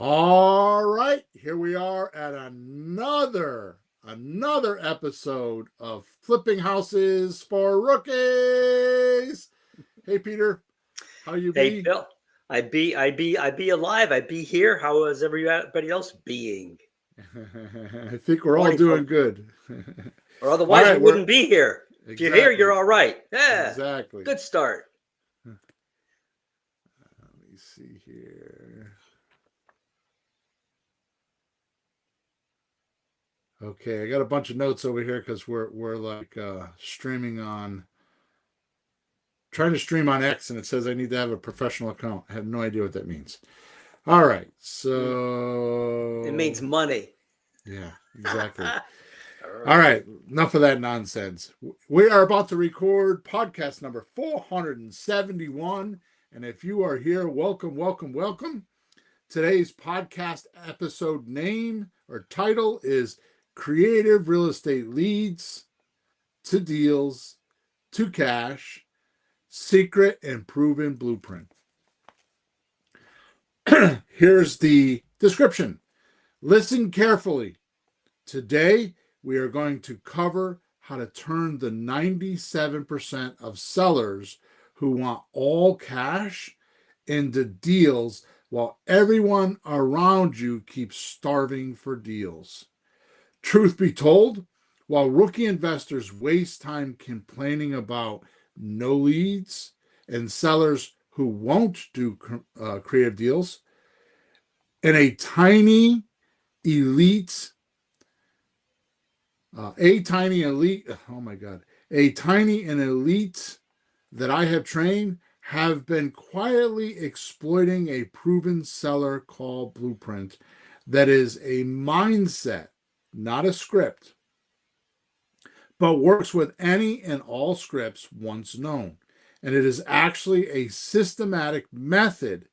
All right, here we are at another episode of Flipping Houses for Rookies. Hey Peter, how you Hey be? Bill, I be alive. I be here. How is everybody else being? I think we're all Morning, doing folks. good. Or All otherwise we right, we're wouldn't be here. If you're here, you're exactly, all right. Yeah, exactly. good start. Let me see here. Okay, I got a bunch of notes over here because we're like streaming on trying to stream on X and it says I need to have a professional account. I have no idea what that means. All right. Mm, it means So, money. yeah, exactly. All All right. right. Enough of that nonsense. We are about to record podcast number 471. And if you are here, welcome, welcome, welcome. Today's podcast episode name or title is Creative Real Estate Leads to Deals to Cash, Secret and Proven Blueprint. Here's the description. Listen carefully. Today, we are going to cover how to turn the 97% of sellers who want all cash into deals while everyone around you keeps starving for deals. Truth be told, while rookie investors waste time complaining about no leads and sellers who won't do creative deals, in a tiny elite a tiny elite, oh my God, a tiny and elite that I have trained have been quietly exploiting a proven seller called Blueprint that is a mindset, not a script, but works with any and all scripts once known. And it is actually a systematic method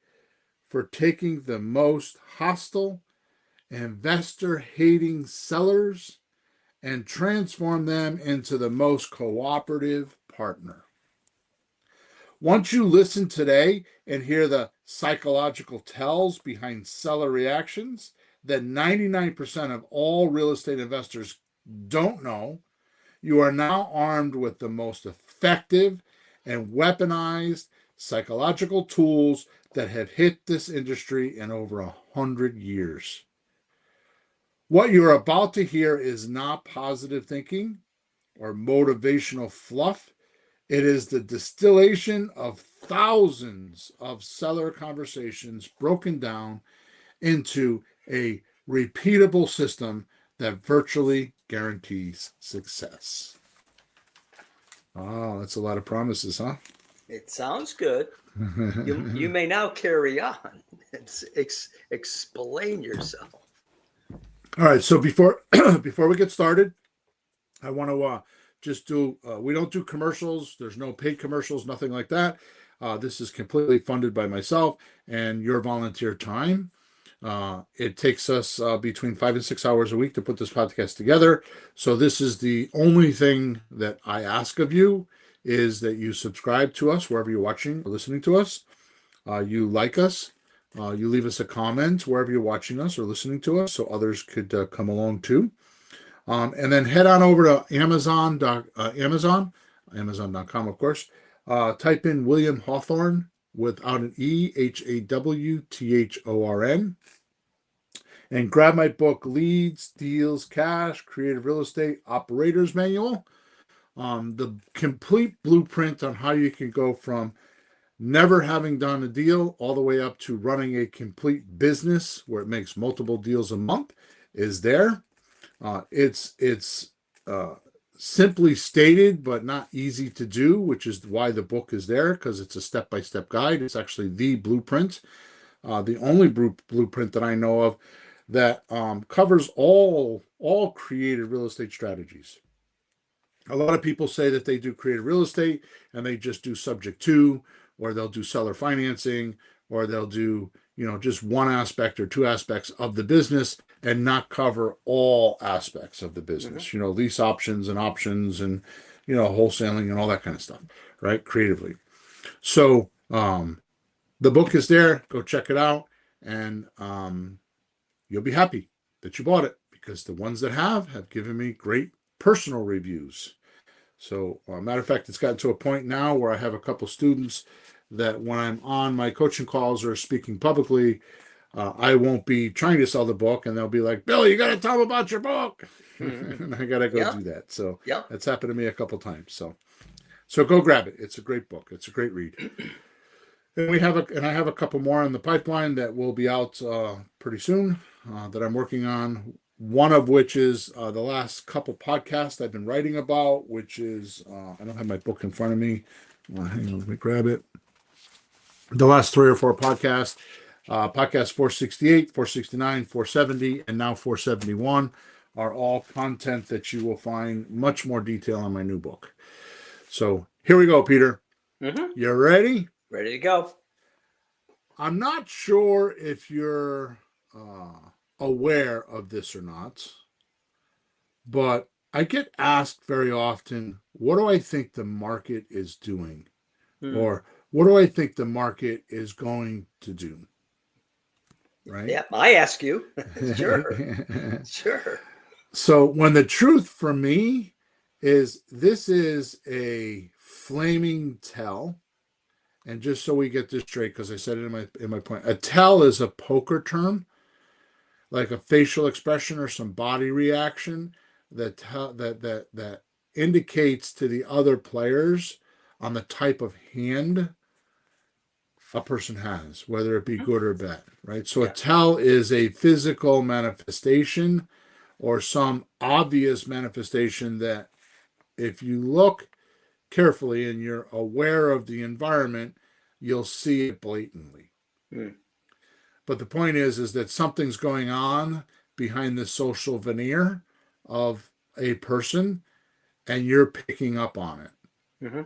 for taking the most hostile, investor hating sellers and transform them into the most cooperative partner. Once you listen today and hear the psychological tells behind seller reactions that 99% of all real estate investors don't know, you are now armed with the most effective and weaponized psychological tools that have hit this industry in over 100 years. What you're about to hear is not positive thinking or motivational fluff. It is the distillation of thousands of seller conversations broken down into a repeatable system that virtually guarantees success. Oh, that's a lot of promises, huh? It sounds good. You may now carry on. Explain yourself. All right, so before before we get started, I want to just do, we don't do commercials. There's no paid commercials, nothing like that. This is completely funded by myself and your volunteer time. It takes us between 5 and 6 hours a week to put this podcast together. So this is the only thing that I ask of you is that you subscribe to us wherever you're watching or listening to us. You like us. You leave us a comment wherever you're watching us or listening to us so others could come along too. And then head on over to Amazon.com, of course. Type in William Hawthorne without an E, Hawthorn, and grab my book, Leads, Deals, Cash, Creative Real Estate Operators Manual. The complete blueprint on how you can go from never having done a deal all the way up to running a complete business where it makes multiple deals a month is there. It's simply stated, but not easy to do, which is why the book is there because it's a step-by-step guide. It's actually the blueprint, the only blueprint that I know of that covers all creative real estate strategies. A lot of people say that they do creative real estate and they just do subject to, or they'll do seller financing, or they'll do just one aspect or two aspects of the business and not cover all aspects of the Mm-hmm. business. Lease options and wholesaling and all that kind of stuff, right? Creatively. So the book is there. Go check it out. And you'll be happy that you bought it, because the ones that have given me great personal reviews. So, matter of fact, it's gotten to a point now where I have a couple students that when I'm on my coaching calls or speaking publicly, I won't be trying to sell the book, and they'll be like, "Billy, you got to tell them about your book," Mhm. and I got to go Yeah. do that. So Yeah. that's happened to me a couple times. So go grab it. It's a great book. It's a great read. And I have a couple more in the pipeline that will be out pretty soon that I'm working on. One of which is the last couple podcasts I've been writing about, which is I don't have my book in front of me. Hang on, let me grab it. The last 3 or 4 podcasts, podcast 468, 469, 470, and now 471 are all content that you will find much more detail on my new book. So here we go, Peter. Mm-hmm. You ready? Ready to go. I'm not sure if you're aware of this or not, but I get asked very often, what do I think the market is doing? Hmm. Or what do I think the market is going to do? Right? Yeah, I ask you. Sure. Sure. So, when the truth for me is this is a flaming tell. And just so we get this straight, because I said it in my point, a tell is a poker term, like a facial expression or some body reaction that indicates to the other players on the type of hand a person has, whether it be Mhm. good or bad, right? So a Yeah. tell is a physical manifestation or some obvious manifestation that if you look carefully and you're aware of the environment, you'll see it blatantly. Mm. But the point is that something's going on behind the social veneer of a person, and you're picking up on it. Hmm.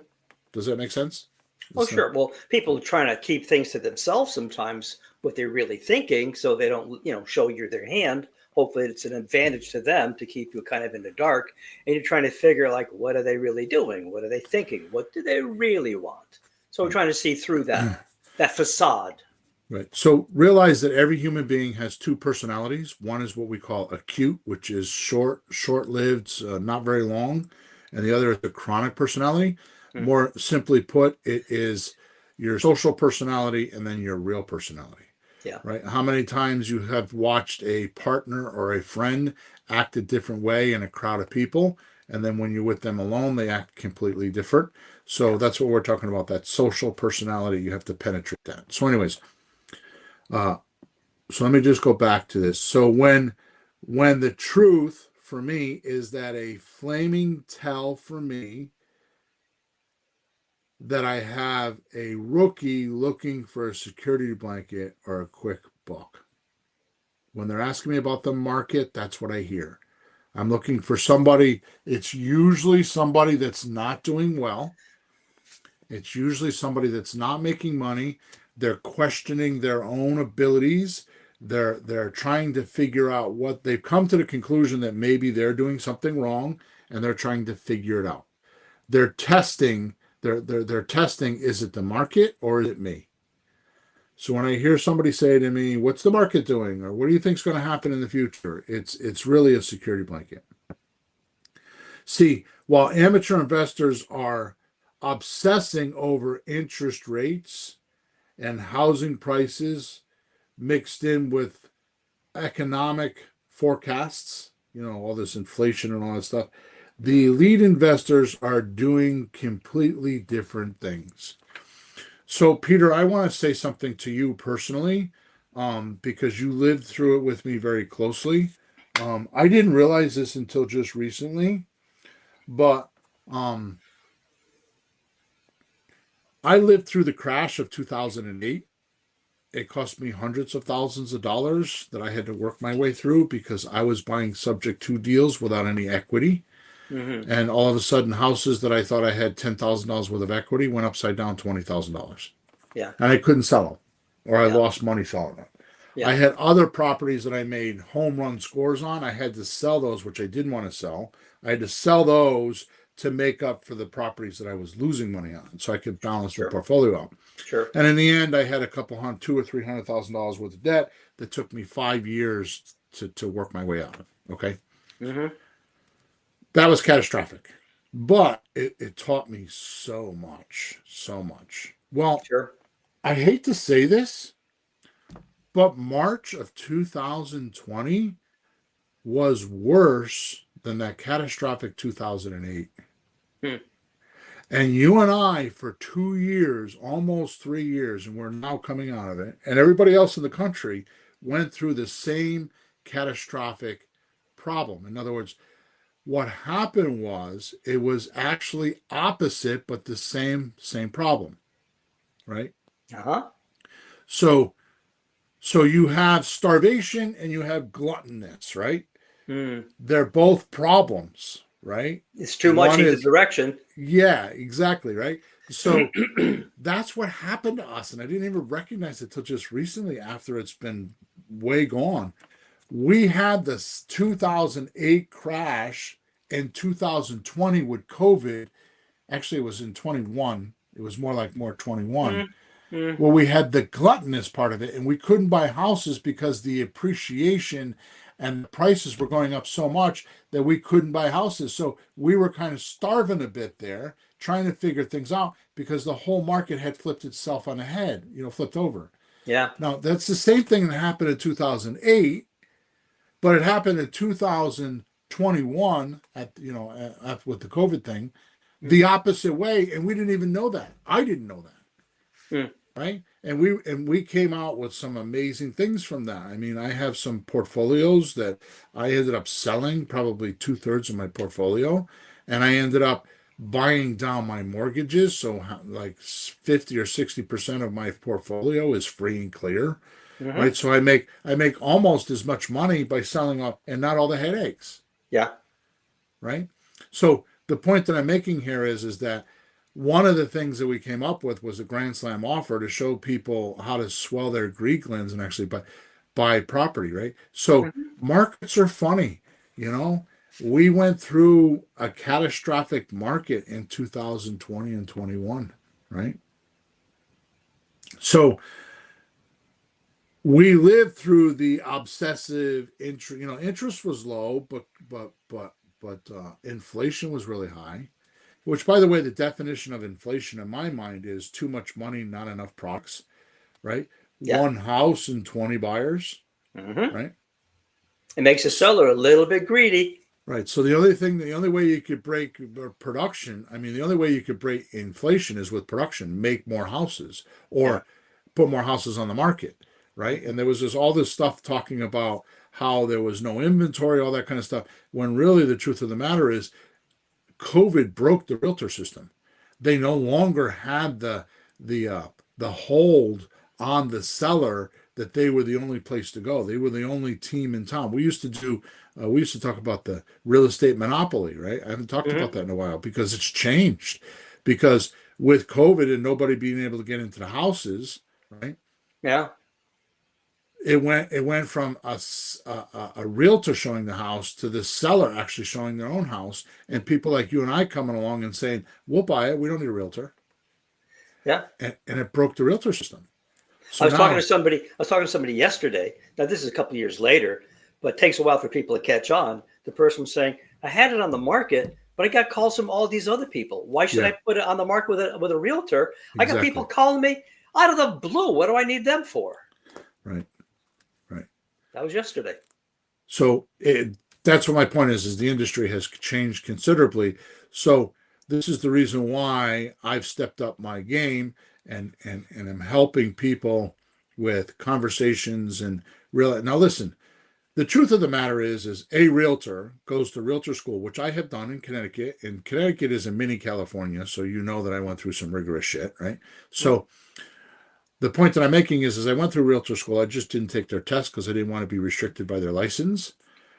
Does that make sense? Oh, It's not. sure. Well, people trying to keep things to themselves sometimes, what they're really thinking, so they don't, show you their hand. Hopefully, it's an advantage to them to keep you kind of in the dark. And you're trying to figure, like, what are they really doing? What are they thinking? What do they really want? So we're Right. trying to see through that facade. Right. So realize that every human being has 2 personalities. One is what we call acute, which is short-lived, not very long, and the other is a chronic personality. Mm. More simply put, it is your social personality and then your real personality. Yeah. Right? How many times you have watched a partner or a friend act a different way in a crowd of people, and then when you're with them alone, they act completely different. So Yeah. that's what we're talking about. That social personality, you have to penetrate that. So, anyways, uh, so let me just go back to this. So when the truth for me is that a flaming tell for me that I have a rookie looking for a security blanket or a quick buck. When they're asking me about the market, that's what I hear. I'm looking for somebody. It's usually somebody that's not doing well. It's usually somebody that's not making money. They're questioning their own abilities. They're trying to figure out what they've come to the conclusion that maybe they're doing something wrong, and they're trying to figure it out. They're testing. They're testing. Is it the market or is it me? So when I hear somebody say to me, "What's the market doing?" or "What do you think is going to happen in the future?" It's really a security blanket. See, while amateur investors are obsessing over interest rates and housing prices mixed in with economic forecasts, all this inflation and all that stuff, the elite investors are doing completely different things. So, Peter, I want to say something to you personally, because you lived through it with me very closely. I didn't realize this until just recently, but um, I lived through the crash of 2008. It cost me hundreds of thousands of dollars that I had to work my way through because I was buying subject to deals without any equity. Hmm. And all of a sudden, houses that I thought I had $10,000 worth of equity went upside down $20,000. Yeah. And I couldn't sell them, or I Yeah. lost money selling them. I Yeah. had other properties that I made home run scores on. I had to sell those, which I didn't want to sell. I had to sell those to make up for the properties that I was losing money on, so I could balance my Sure. portfolio out. Sure. And in the end, I had a couple hundred, $200,000 or $300,000 worth of debt that took me 5 years to work my way out of. Okay, Mm-hmm. that was catastrophic, but it taught me so much, so much. Well, Sure. I hate to say this, but March of 2020 was worse than that catastrophic 2008. Hmm. And you and I, for 2 years, almost 3 years, and we're now coming out of it, and everybody else in the country went through the same catastrophic problem. In other words, what happened was it was actually opposite, but the same problem, right? Uh-huh. So you have starvation and you have gluttonous, right? Hmm. They're both problems, right? It's too much One either is, direction. yeah, exactly, right? So that's what happened to us. And I didn't even recognize it till just recently after it's been way gone. We had this 2008 crash in 2020 with COVID. Actually, it was in 21. It was more 21. Mm-hmm. Well, we had the gluttonous part of it, and we couldn't buy houses because the appreciation and the prices were going up so much that we couldn't buy houses. So we were kind of starving a bit there, trying to figure things out because the whole market had flipped itself on the head, flipped over. Yeah. Now, that's the same thing that happened in 2008, but it happened in 2021 with the COVID thing, the opposite way, and we didn't even know that. I didn't know that. Hmm. Right, and we came out with some amazing things from that. I mean, I have some portfolios that I ended up selling, probably 2/3 of my portfolio, and I ended up buying down my mortgages, so like 50 or 60% of my portfolio is free and clear. Mm-hmm. Right, so I make almost as much money by selling off and not all the headaches. Yeah. Right, so the point that I'm making here is that one of the things that we came up with was a Grand Slam offer to show people how to swell their greed glands and actually buy property, right? So Mm-hmm. markets are funny, you know. We went through a catastrophic market in 2020 and 21, right? So we lived through the obsessive interest. Interest was low, but inflation was really high. Which, by the way, the definition of inflation in my mind is too much money, not enough products, right? Yeah. One house and 20 buyers, Mm-hmm. right? It makes the seller a little bit greedy. Right. So the only way you could break production, I mean, the only way you could break inflation is with production, make more houses Yeah. or put more houses on the market, right? And there was all this stuff talking about how there was no inventory, all that kind of stuff, when really the truth of the matter is COVID broke the realtor system. They no longer had the hold on the seller that they were the only place to go. They were the only team in town. We used to talk about the real estate monopoly, right? I haven't talked about Mm-hmm. that in a while because it's changed. Because with COVID and nobody being able to get into the houses, right? Yeah. It went from a realtor showing the house to the seller actually showing their own house, and people like you and I coming along and saying, "We'll buy it. We don't need a realtor," Yeah. and it broke the realtor system. I So was talking to now, somebody. I was talking to somebody yesterday. Now this is a couple of years later, but it takes a while for people to catch on. The person was saying, "I had it on the market, but I got calls from all these other people. Why should yeah, I put it on the market with a realtor? I got people exactly, calling me out of the blue. What do I need them for?" right, right. That was yesterday. So that's what my point is the industry has changed considerably. So this is the reason why I've stepped up my game and am helping people with conversations and real. Now listen, the truth of the matter is a realtor goes to realtor school, which I have done in Connecticut, and Connecticut is a mini California, so you know that I went through some rigorous shit, right? Mm. So the point that I'm making is I went through realtor school. I just didn't take their test because I didn't want to be restricted by their license.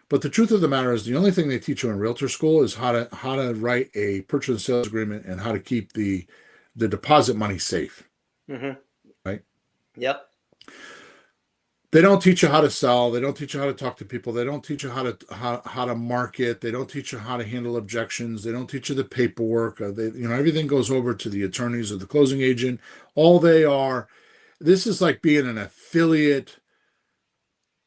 But the truth of the matter is the only thing they teach you in realtor school is how to write a purchase and sales agreement and how to keep the deposit money safe, Mm-hmm. right? Yep. They don't teach you how to sell. They don't teach you how to talk to people. They don't teach you how to market. They don't teach you how to handle objections. They don't teach you the paperwork. Everything goes over to the attorneys or the closing agent. All they are. This is like being an affiliate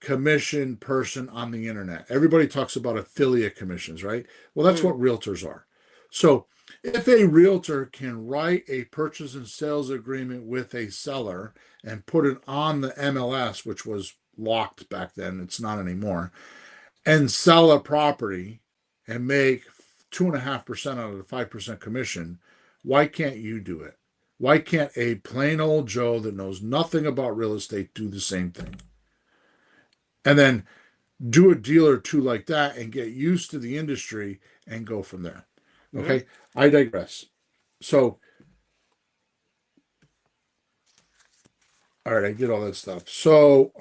commission person on the internet. Everybody talks about affiliate commissions, right? Well, that's Mm. what realtors are. So if a realtor can write a purchase and sales agreement with a seller and put it on the MLS, which was locked back then, it's not anymore, and sell a property and make 2.5% out of the 5% commission, why can't you do it? Why can't a plain old Joe that knows nothing about real estate do the same thing? And then do a deal or two like that and get used to the industry and go from there. Hmm. Okay, I digress. So, all right, I did all that stuff. So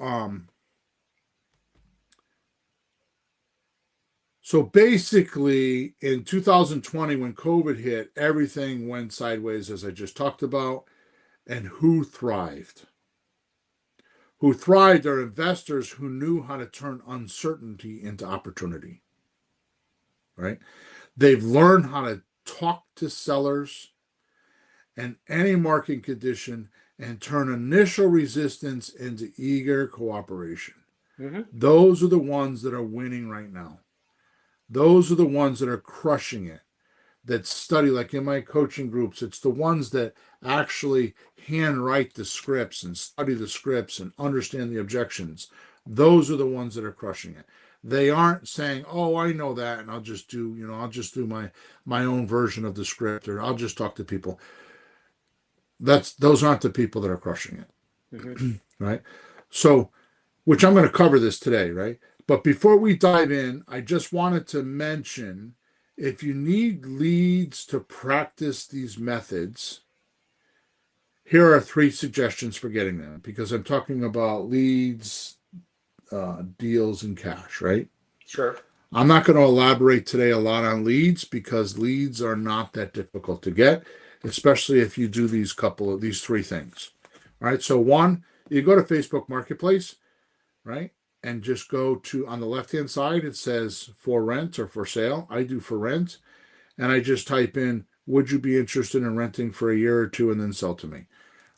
basically, in 2020, when COVID hit, everything went sideways, as I just talked about. And who thrived? Who thrived are investors who knew how to turn uncertainty into opportunity, right? They've learned how to talk to sellers and any market condition and turn initial resistance into eager cooperation. Hmm. Those are the ones that are winning right now. Those are the ones that are crushing it, that study, like in my coaching groups, it's the ones that actually handwrite the scripts and study the scripts and understand the objections. Those are the ones that are crushing it. They aren't saying, "Oh, I know that, and I'll just do my own version of the script, or I'll just talk to people." Those aren't the people that are crushing Hmm. it, right? So, which I'm going to cover this today, right? But before we dive in, I just wanted to mention, if you need leads to practice these methods, here are 3 suggestions for getting them, because I'm talking about leads, deals, and cash, right? Sure. I'm not going to elaborate today a lot on leads because leads are not that difficult to get, especially if you do these 3 things. All right. So, one, you go to Facebook Marketplace, right? And just go to, on the left hand side, it says for rent or for sale. I do for rent. And I just type in, would you be interested in renting for a year or two and then sell to me?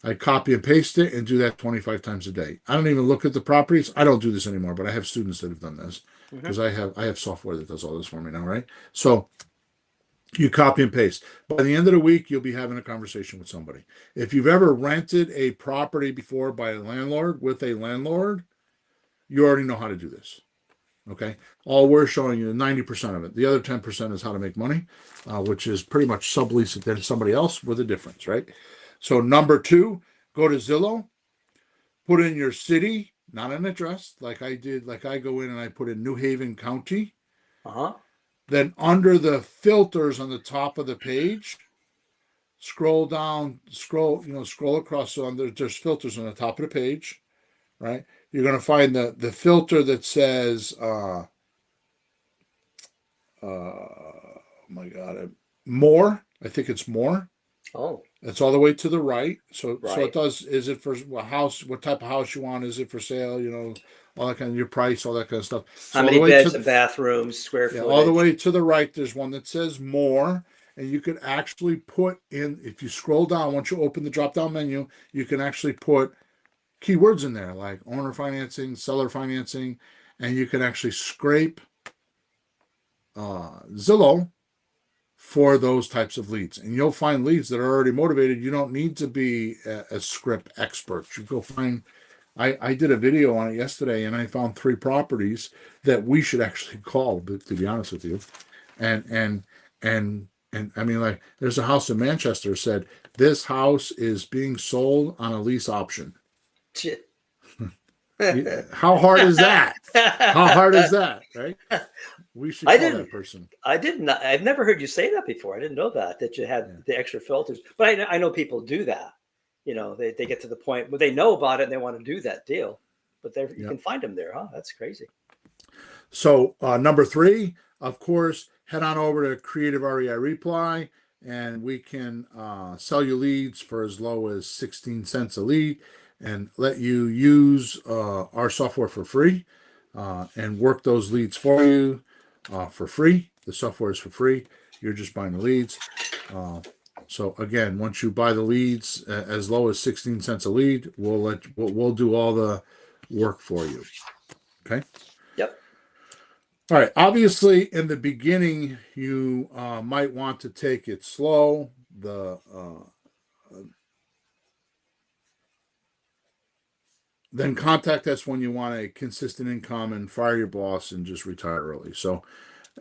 I copy and paste it and do that 25 times a day. I don't even look at the properties. I don't do this anymore, but I have students that have done this Hmm. because I have software that does all this for me now, right? So you copy and paste. By the end of the week, you'll be having a conversation with somebody. If you've ever rented a property before by a landlord with a landlord, you already know how to do this. Okay. All we're showing you 90% of it. The other 10% is how to make money, which is pretty much sublease it to somebody else with a difference, right? So, number 2, go to Zillow, put in your city, not an address like I did. Like I go in and I put in New Haven County. Uh-huh. Then, under the filters on the top of the page, scroll down, scroll across. So, there's filters on the top of the page, right? You're going to find the filter that says, oh my God, more. I think it's more. Oh, It's all the way to the right. So it right. does. Is it for a house? What type of house you want? Is it for sale? All that kind of your price, all that kind of stuff. How So all the many way beds to and bathrooms, square yeah, all the footage? way to the right. There's one that says more, and you can actually put in. If you scroll down, once you open the drop down menu, you can actually put keywords in there like owner financing, seller financing, and you can actually scrape Zillow for those types of leads. And you'll find leads that are already motivated. You don't need to be a script expert. You go find, I did a video on it yesterday and I found 3 properties that we should actually call, to be honest with you. And, and, and I mean, like, there's a house in Manchester said, this house is being sold on a lease option. How hard is that? How hard is that, right? We should I call didn't. that person. I didn't. I've never heard you say that before. I didn't know that you had Yeah. the extra filters. But I know people do that. They get to the point where they know about it and they want to do that deal. But there you Yeah. can find them there, huh? That's crazy. So number 3, of course, head on over to Creative REI Reply, and we can sell you leads for as low as 16 cents a lead. and let you use our software for free and work those leads for you for free. The software is for free. You're just buying the leads. So again, once you buy the leads as low as 16 cents a lead, we'll do all the work for you. Okay. Yep. All right. Obviously, in the beginning, you might want to take it slow. Then contact us when you want a consistent income and fire your boss and just retire early. So,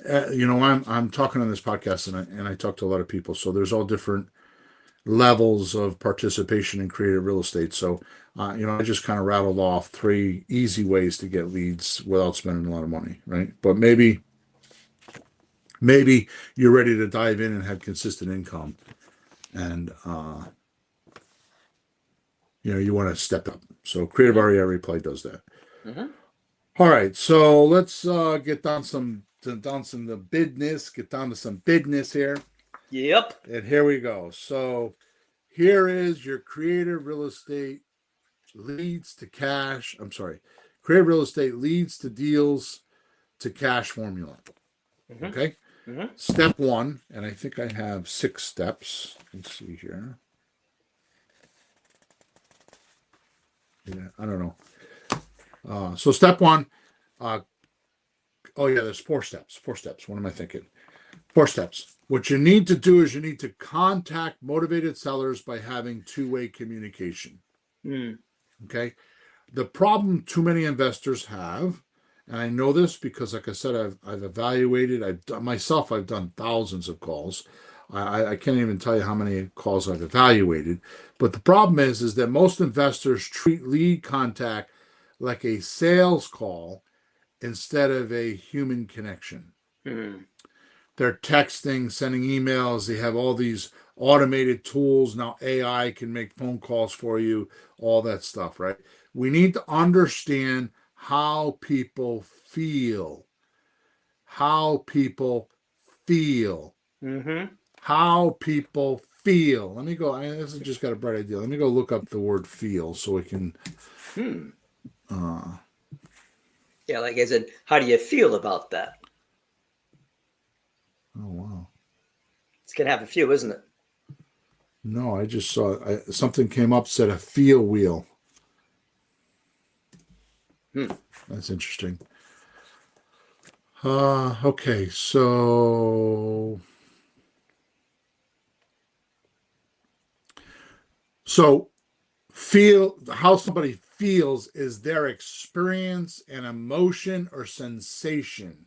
I'm talking on this podcast and I talk to a lot of people. So there's all different levels of participation in creative real estate. So, I just kind of rattled off 3 easy ways to get leads without spending a lot of money, right? But maybe you're ready to dive in and have consistent income, and you want to step up. So, Creative Mm-hmm. REI Replay does that. Mm-hmm. All right, so let's get down the business. Get down to some business here, Yep. and here we go. So, here is your creative real estate leads to cash. I'm sorry, creative real estate leads to deals to cash formula. Mm-hmm. Okay. Mm-hmm. Step 1, and I think I have 6 steps. Let's see here. Yeah, I don't know. So step 1. There's 4 steps. 4 steps. What am I thinking? 4 steps. What you need to do is you need to contact motivated sellers by having two-way communication. Mm. Okay. The problem too many investors have, and I know this because, like I said, I've evaluated. I've done thousands of calls. I can't even tell you how many calls I've evaluated. But the problem is that most investors treat lead contact like a sales call instead of a human connection. Mm. They're texting, sending emails. They have all these automated tools. Now AI can make phone calls for you, all that stuff, right? We need to understand how people feel. How people feel. Mm-hmm. How people feel. Let me go. This has just got a bright idea. Let me go look up the word feel so we can. Hmm. Uh, Yeah, like I said, how do you feel about that? oh, wow. It's gonna have a few, isn't it? No, I just saw something came up, said a feel wheel. Hmm. That's interesting. Okay, so feel how somebody feels is their experience and emotion or sensation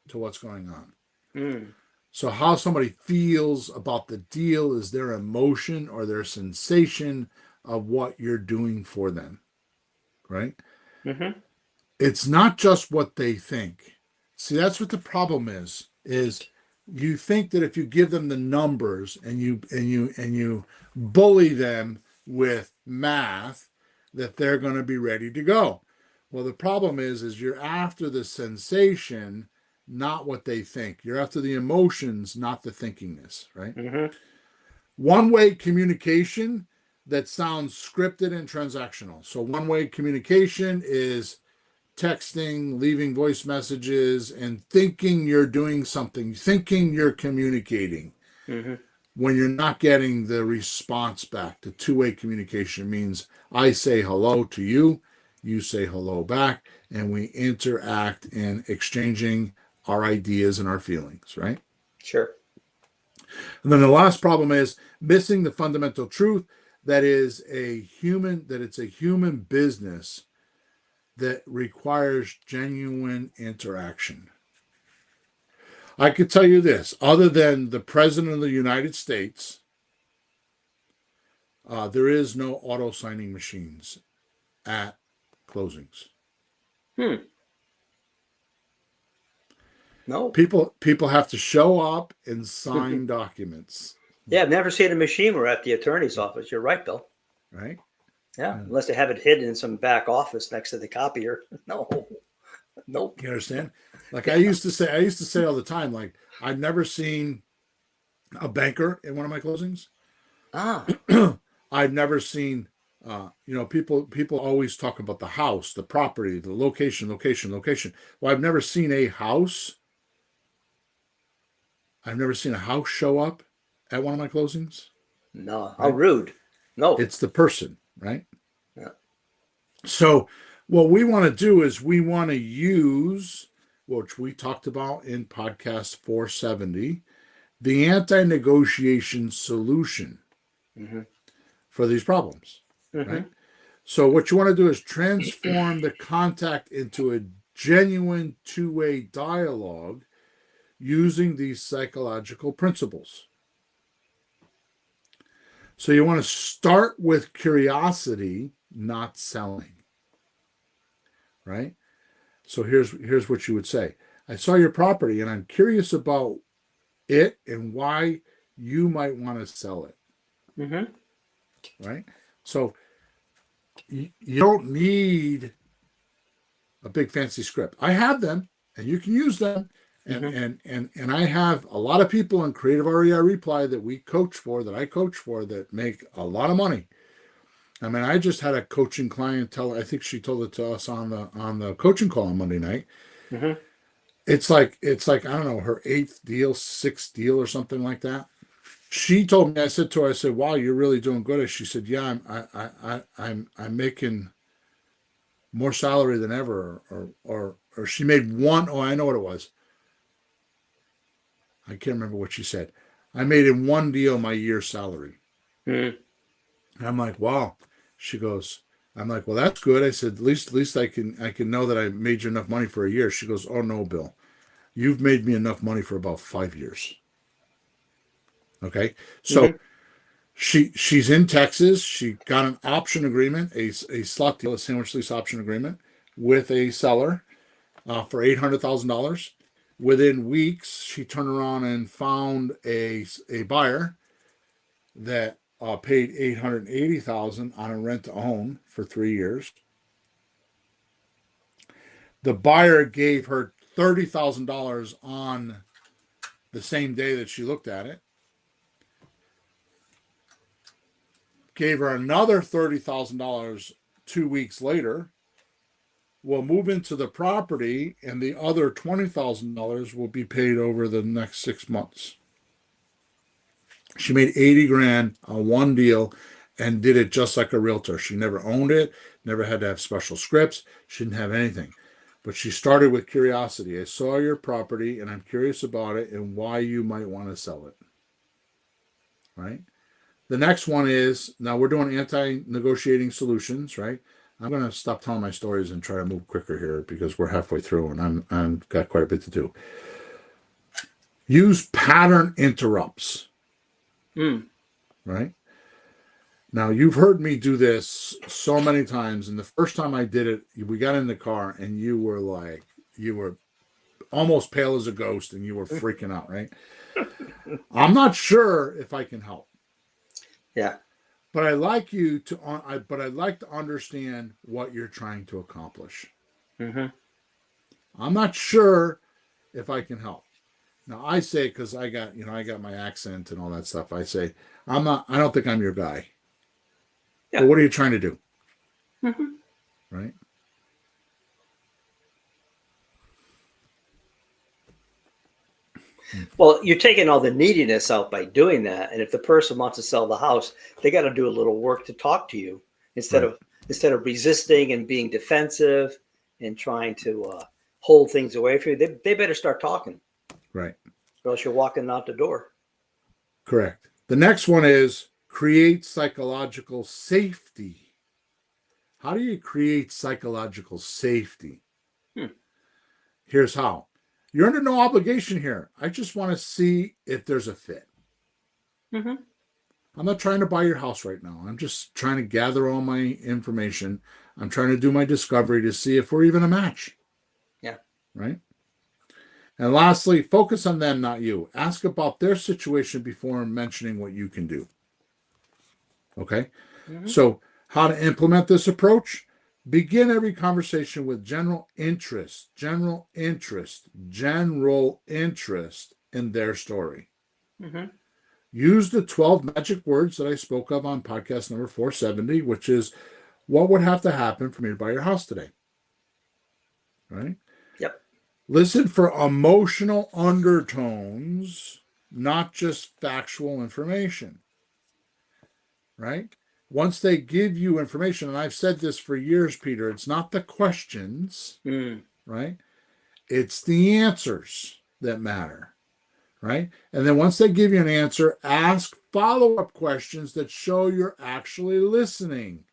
to what's going on. Mm. So how somebody feels about the deal is their emotion or their sensation of what you're doing for them, right? Mm-hmm. It's not just what they think. See, that's what the problem is you think that if you give them the numbers and you bully them with math that they're going to be ready to go. Well, the problem is you're after the sensation, not what they think. You're after the emotions, not the thinkingness, right? Mm-hmm. One-way communication that sounds scripted and transactional. So one-way communication is texting, leaving voice messages, and thinking you're doing something, thinking you're communicating Mm-hmm. when you're not getting the response back. The two-way communication means I say hello to you, you say hello back, and we interact in exchanging our ideas and our feelings, right? Sure. And then the last problem is missing the fundamental truth that it's a human business that requires genuine interaction. I could tell you this, other than the President of the United States, there is no auto signing machines at closings. Hmm. No. People have to show up and sign documents, Yeah, I've never seen a machine where at the attorney's office. You're right, Bill. right? Yeah, Yeah. unless they have it hidden in some back office next to the copier. No. Nope. You understand? Like Yeah. I used to say all the time, like I've never seen a banker in one of my closings. Ah. I've never seen People always talk about the house, the property, the location, location, location. Well, I've never seen a house. I've never seen a house show up at one of my closings, No, how right? rude. No. It's the person, right? Yeah. So what we want to do is we want to use, which we talked about in podcast 470, the anti-negotiation solution Hmm. for these problems, right? Hmm. So what you want to do is transform the contact into a genuine two-way dialogue using these psychological principles. So you want to start with curiosity, not selling, right? So here's what you would say. I saw your property and I'm curious about it and why you might want to sell it, Hmm. right? So you don't need a big fancy script. I have them and you can use them. And Hmm. and I have a lot of people in Creative REI Reply that we coach for, that I coach for, that make a lot of money. I mean, I just had a coaching client tell. I think she told it to us on the coaching call on Monday night. Hmm. It's like I don't know, her eighth deal, sixth deal, or something like that. She told me. I said to her, I said, "Wow, you're really doing good." And she said, "Yeah, I'm making more salary than ever." Or she made one. Oh, I know what it was. I can't remember what she said. I made in one deal my year's salary. Hmm. And I'm like, "Wow." She goes, I'm like, "Well, that's good." I said, at least I can know that I made you enough money for a year." She goes, "Oh no, Bill. You've made me enough money for about 5 years." Okay. So Hmm. she's in Texas. She got an option agreement, a slot deal, a sandwich lease option agreement with a seller for $800,000. Within weeks, she turned around and found a buyer that paid $880,000 on a rent to own for 3 years. The buyer gave her $30,000 on the same day that she looked at it. Gave her another $30,000 2 weeks later. Will move into the property, and the other $20,000 will be paid over the next 6 months. She made 80 grand on one deal and did it just like a realtor. She never owned it, never had to have special scripts. She didn't have anything. But she started with curiosity. I saw your property and I'm curious about it and why you might want to sell it. Right? The next one is now we're doing anti negotiating solutions, right? I'm going to stop telling my stories and try to move quicker here because we're halfway through and I'm got quite a bit to do. Use pattern interrupts, Hmm. right? Now, you've heard me do this so many times. And the first time I did it, we got in the car and you were almost pale as a ghost and you were freaking out, right? I'm not sure if I can help, Yeah. but I like you to, but I'd like to understand what you're trying to accomplish. Hmm. I'm not sure if I can help. Now, I say, because I got my accent and all that stuff, I say, I don't think I'm your guy. But Yeah. what are you trying to do? Hmm. Right? Well, you're taking all the neediness out by doing that, and if the person wants to sell the house, they got to do a little work to talk to you instead Right. of instead of resisting and being defensive and trying to hold things away from you. They better start talking, Right. or else you're walking out the door. Correct. The next one is create psychological safety. How do you create psychological safety? Hmm. Here's how. You're under no obligation here. I just want to see if there's a fit. Hmm. I'm not trying to buy your house right now. I'm just trying to gather all my information. I'm trying to do my discovery to see if we're even a match, Yeah. right? And lastly, focus on them, not you. Ask about their situation before mentioning what you can do. Okay? Hmm. So, how to implement this approach? Begin every conversation with general interest, general interest, general interest in their story. Hmm. Use the 12 magic words that I spoke of on podcast number 470, which is what would have to happen for me to buy your house today? Right? Yep. Listen for emotional undertones, not just factual information. Right? Once they give you information, and I've said this for years, Peter, it's not the questions, right? It's the answers that matter, right? And then once they give you an answer, ask follow-up questions that show you're actually listening.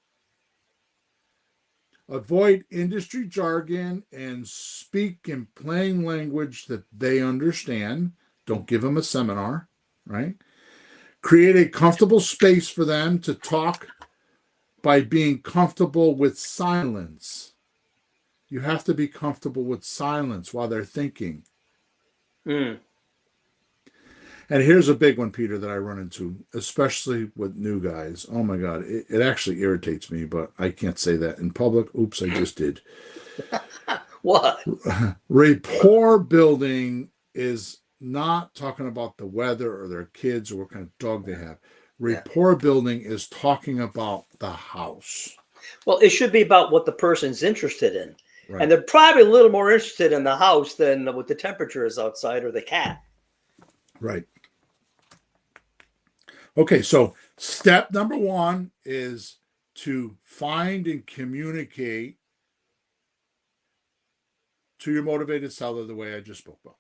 Avoid industry jargon and speak in plain language that they understand. Don't give them a seminar, right? Create a comfortable space for them to talk by being comfortable with silence. You have to be comfortable with silence while they're thinking. Mm. And here's a big one, Peter, that I run into, especially with new guys. Oh my God, it actually irritates me, but I can't say that in public. Oops, I just did. What? Rapport building is not talking about the weather or their kids or what kind of dog they have. Rapport building is talking about the house. Well, it should be about what the person's interested in. Right. And they're probably a little more interested in the house than what the temperature is outside or the cat. Right. Okay, so step number 1 is to find and communicate to your motivated seller the way I just spoke about.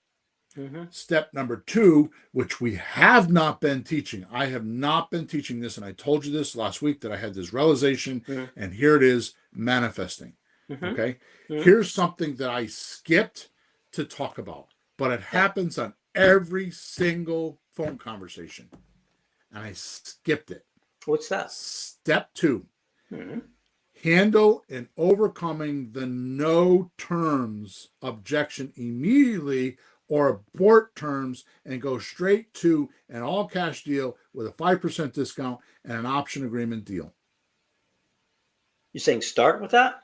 Step number 2, which we have not been teaching. I have not been teaching this, and I told you this last week that I had this realization, and here it is, manifesting. Okay? Here's something that I skipped to talk about, but it happens on every single phone conversation, and I skipped it. What's that? Step 2. Handle and overcoming the no terms objection immediately or abort terms and go straight to an all cash deal with a 5% discount and an option agreement deal. You saying start with that?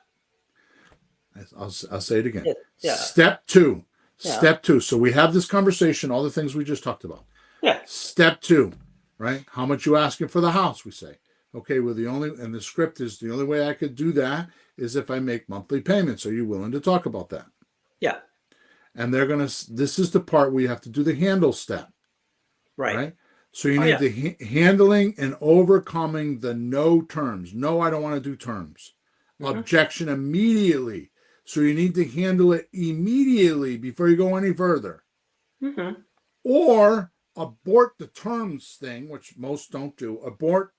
I'll say it again. Yeah. Step 2. Step 2. So we have this conversation, all the things we just talked about. Yeah. Step 2, right? How much you asking for the house, we say. Okay, well, and the script is the only way I could do that is if I make monthly payments. Are you willing to talk about that? Yeah. And this is the part where you have to do the handle step. Right? So you need the handling and overcoming the no terms. No, I don't want to do terms. Objection immediately. So you need to handle it immediately before you go any further. Or abort the terms thing, which most don't do. Abort.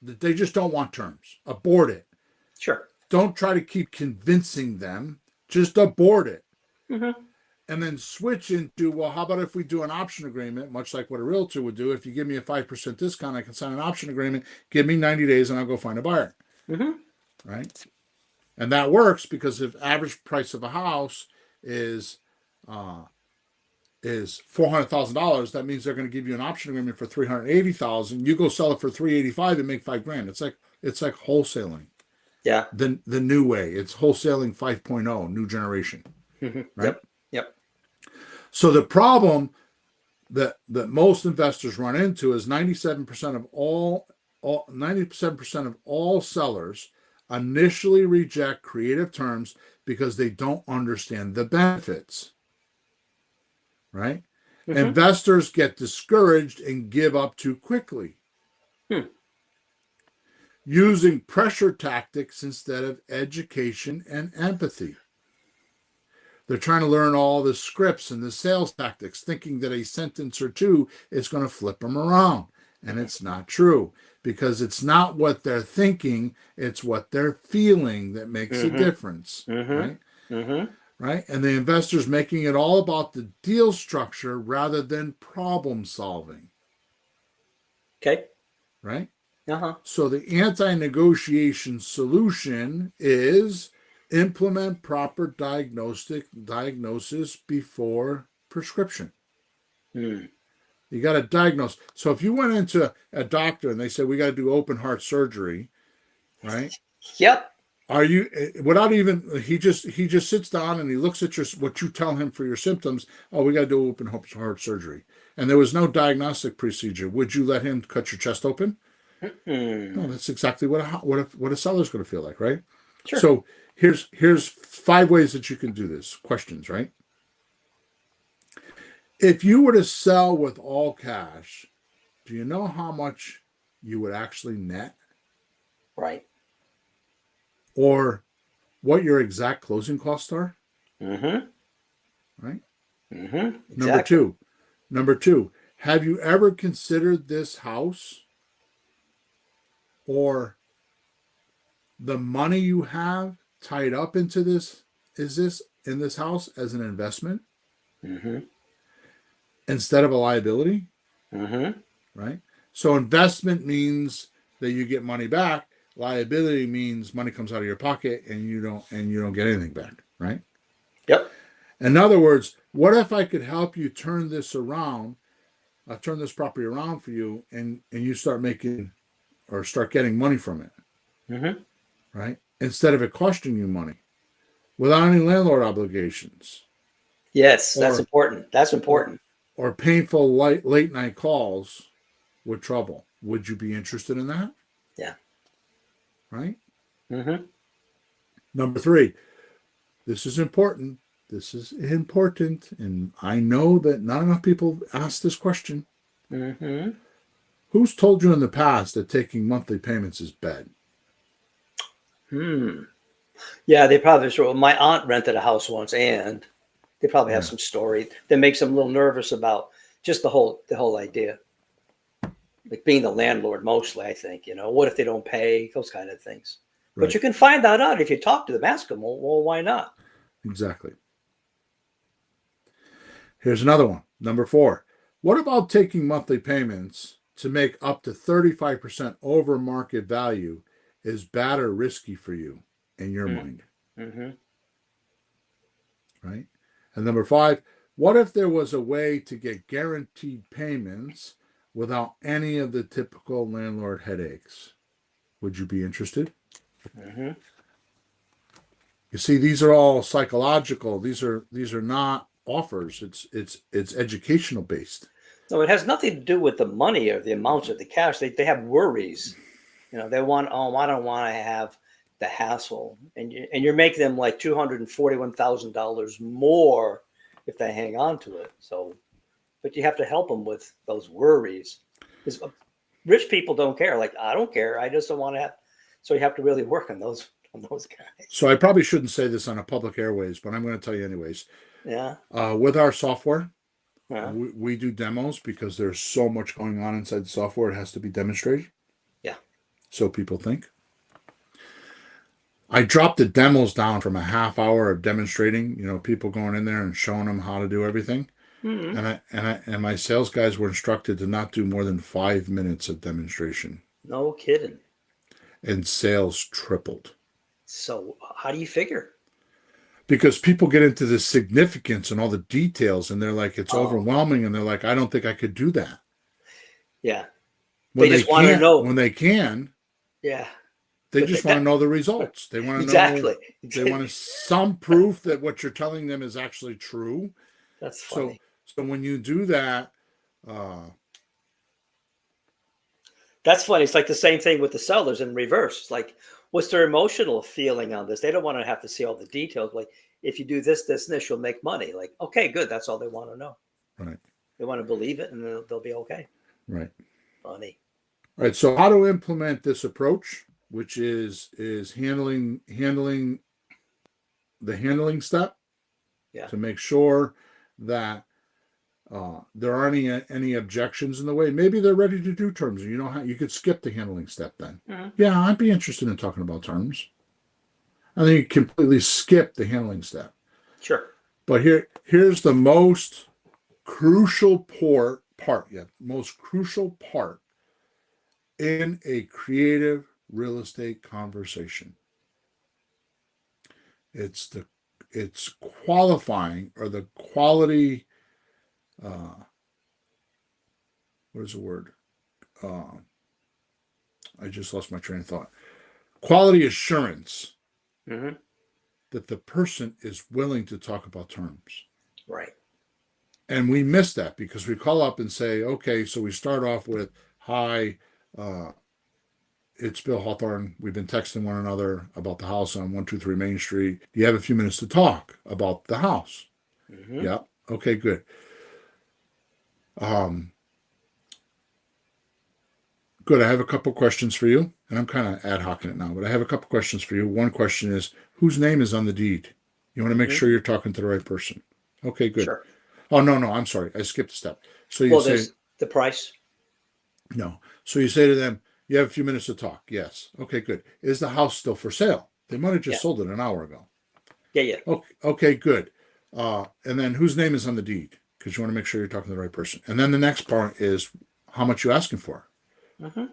They just don't want terms. Abort it. Sure. Don't try to keep convincing them. Just abort it. And then switch into, well, how about if we do an option agreement, much like what a realtor would do? If you give me a 5% discount, I can sign an option agreement, give me 90 days, and I'll go find a buyer. Right? And that works because if average price of a house is $400,000, that means they're going to give you an option agreement for $380,000. You go sell it for $385 and make $5,000. It's like wholesaling. Yeah. The new way. It's wholesaling 5.0, new generation. Right? Yep. So the problem that most investors run into is 97% of all sellers initially reject creative terms because they don't understand the benefits. Right? Investors get discouraged and give up too quickly. Using pressure tactics instead of education and empathy. They're trying to learn all the scripts and the sales tactics, thinking that a sentence or two is going to flip them around. And it's not true, because it's not what they're thinking, it's what they're feeling that makes a difference. Right? Right? And the investor's making it all about the deal structure rather than problem solving. Okay. Right? So the anti-negotiation solution is implement proper diagnosis before prescription. You got to diagnose. So if you went into a doctor and they said, we got to do open heart surgery, right? Yep. Are you, without even, he just sits down and he looks at what you tell him for your symptoms. Oh, we got to do open heart surgery. and there was no diagnostic procedure, would you let him cut your chest open? Hmm. No, that's exactly what a seller's going to feel like, right? Sure. So here's 5 ways that you can do this. Questions, right? If you were to sell with all cash, do you know how much you would actually net, Right. or what your exact closing costs are? Mm-hmm. Right. Mm-hmm. Number Exactly. two, number two, have you ever considered this house or the money you have tied up into this? Is this in this house as an investment Mm-hmm. instead of a liability? Mm-hmm. Right. So investment means that you get money back. Liability means money comes out of your pocket and you don't get anything back. Right. Yep. In other words, what if I could help you turn this around, turn this property around for you, and you start making or start getting money from it, Mm-hmm. right? Instead of it costing you money without any landlord obligations Yes, that's or important. That's or important. or painful late night calls with trouble. Would you be interested in that? Yeah. Right? Mm-hmm. Number three, this is important. This is important. And I know that not enough people ask this question. Mm-hmm. Who's told you in the past that taking monthly payments is bad? Hmm. Yeah, they probably sure. My aunt rented a house once, and they probably have Yeah, some story that makes them a little nervous about just the whole idea, like being the landlord. Mostly, I think what if they don't pay those kind of things. But right. you can find that out if you talk to them, ask them. Well, why not? Exactly. Here's another one. Number four. What about taking monthly payments to make up to 35% over market value is bad or risky for you in your mind? Mm-hmm. Right? And number five, what if there was a way to get guaranteed payments without any of the typical landlord headaches? Would you be interested? Mm-hmm. You see, these are all psychological. These are not offers. It's educational based. No, it has nothing to do with the money or the amounts of the cash. They have worries. They want, oh, I don't want to have the hassle, and you're making them like $241,000 more if they hang on to it. So, but you have to help them with those worries, because rich people don't care. Like, I don't care. I just don't want to have. So you have to really work on those guys. So I probably shouldn't say this on a public airways, but I'm going to tell you anyways. Yeah. With our software, Yeah. we do demos because there's so much going on inside the software. It has to be demonstrated. Yeah. So people think. I dropped the demos down from a half hour of demonstrating, people going in there and showing them how to do everything. Mm-hmm. And my sales guys were instructed to not do more than 5 minutes of demonstration. No kidding. And sales tripled. So how do you figure? Because people get into the significance and all the details and they're like, it's Oh, overwhelming, and they're like, I don't think I could do that. yeah. They When they just want to can't, know. when they can, Yeah. they But just want to that know the results. They want to know, exactly. they want some proof that what you're telling them is actually true. That's So, funny. so when you do that, uh, That's funny. It's like the same thing with the sellers in reverse. It's like, what's their emotional feeling on this? They don't want to have to see all the details. Like, if you do this, this, and this, you'll make money. Like, okay, good. That's all they want to know. right, They want to believe it, and they'll be okay. right, Funny. right. So how to implement this approach, which is handling the handling step Yeah. to make sure that there aren't any objections in the way. Maybe they're ready to do terms. You know how you could skip the handling step then. Mhm. Yeah, I'd be interested in talking about terms. And then you completely skip the handling step. Sure. But here's the most crucial most crucial part in a creative real estate conversation. It's the it's qualifying or the quality. What is the word? Uh, I just lost my train of thought. Quality assurance Hmm. that the person is willing to talk about terms. Right. And we miss that because we call up and say, okay, so we start off with, hi, uh, it's Bill Hawthorne. We've been texting one another about the house on 123 Main Street. Do you have a few minutes to talk about the house? Mm-hmm. Yeah. Okay, good. Um, Good. I have a couple questions for you, and I'm kind of ad hocing it now, but I have a couple questions for you. One question is, whose name is on the deed? You want to make Mm-hmm. sure you're talking to the right person. Okay, good. Sure. Oh, no, no, I'm sorry. I skipped a step. So you Well, say, there's the price. no. So you say to them, you have a few minutes to talk. Yes. Okay, good. Is the house still for sale? They might have Yeah. just sold it an hour ago. Yeah. Yeah. Okay, okay, good. And then whose name is on the deed? Because you want to make sure you're talking to the right person. And then the next part is how much you asking for. Mm-hmm.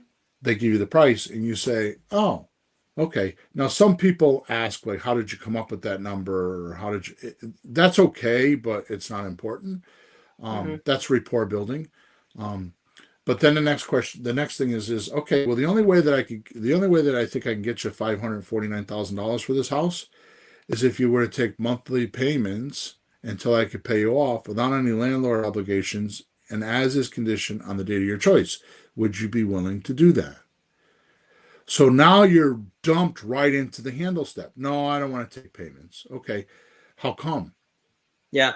They give you the price, and you say, "Oh, okay." Now, some people ask, like, "How did you come up with that number?" Or "How did you?" That's okay, but it's not important. Mm-hmm. That's rapport building. Um, but then the next question, the next thing is okay. Well, the only way that I think I can get you $549,000 for this house is if you were to take monthly payments until I could pay you off without any landlord obligations and as is conditioned on the date of your choice. Would you be willing to do that? So now you're dumped right into the handle step. No, I don't want to take payments. Okay. How come? Yeah.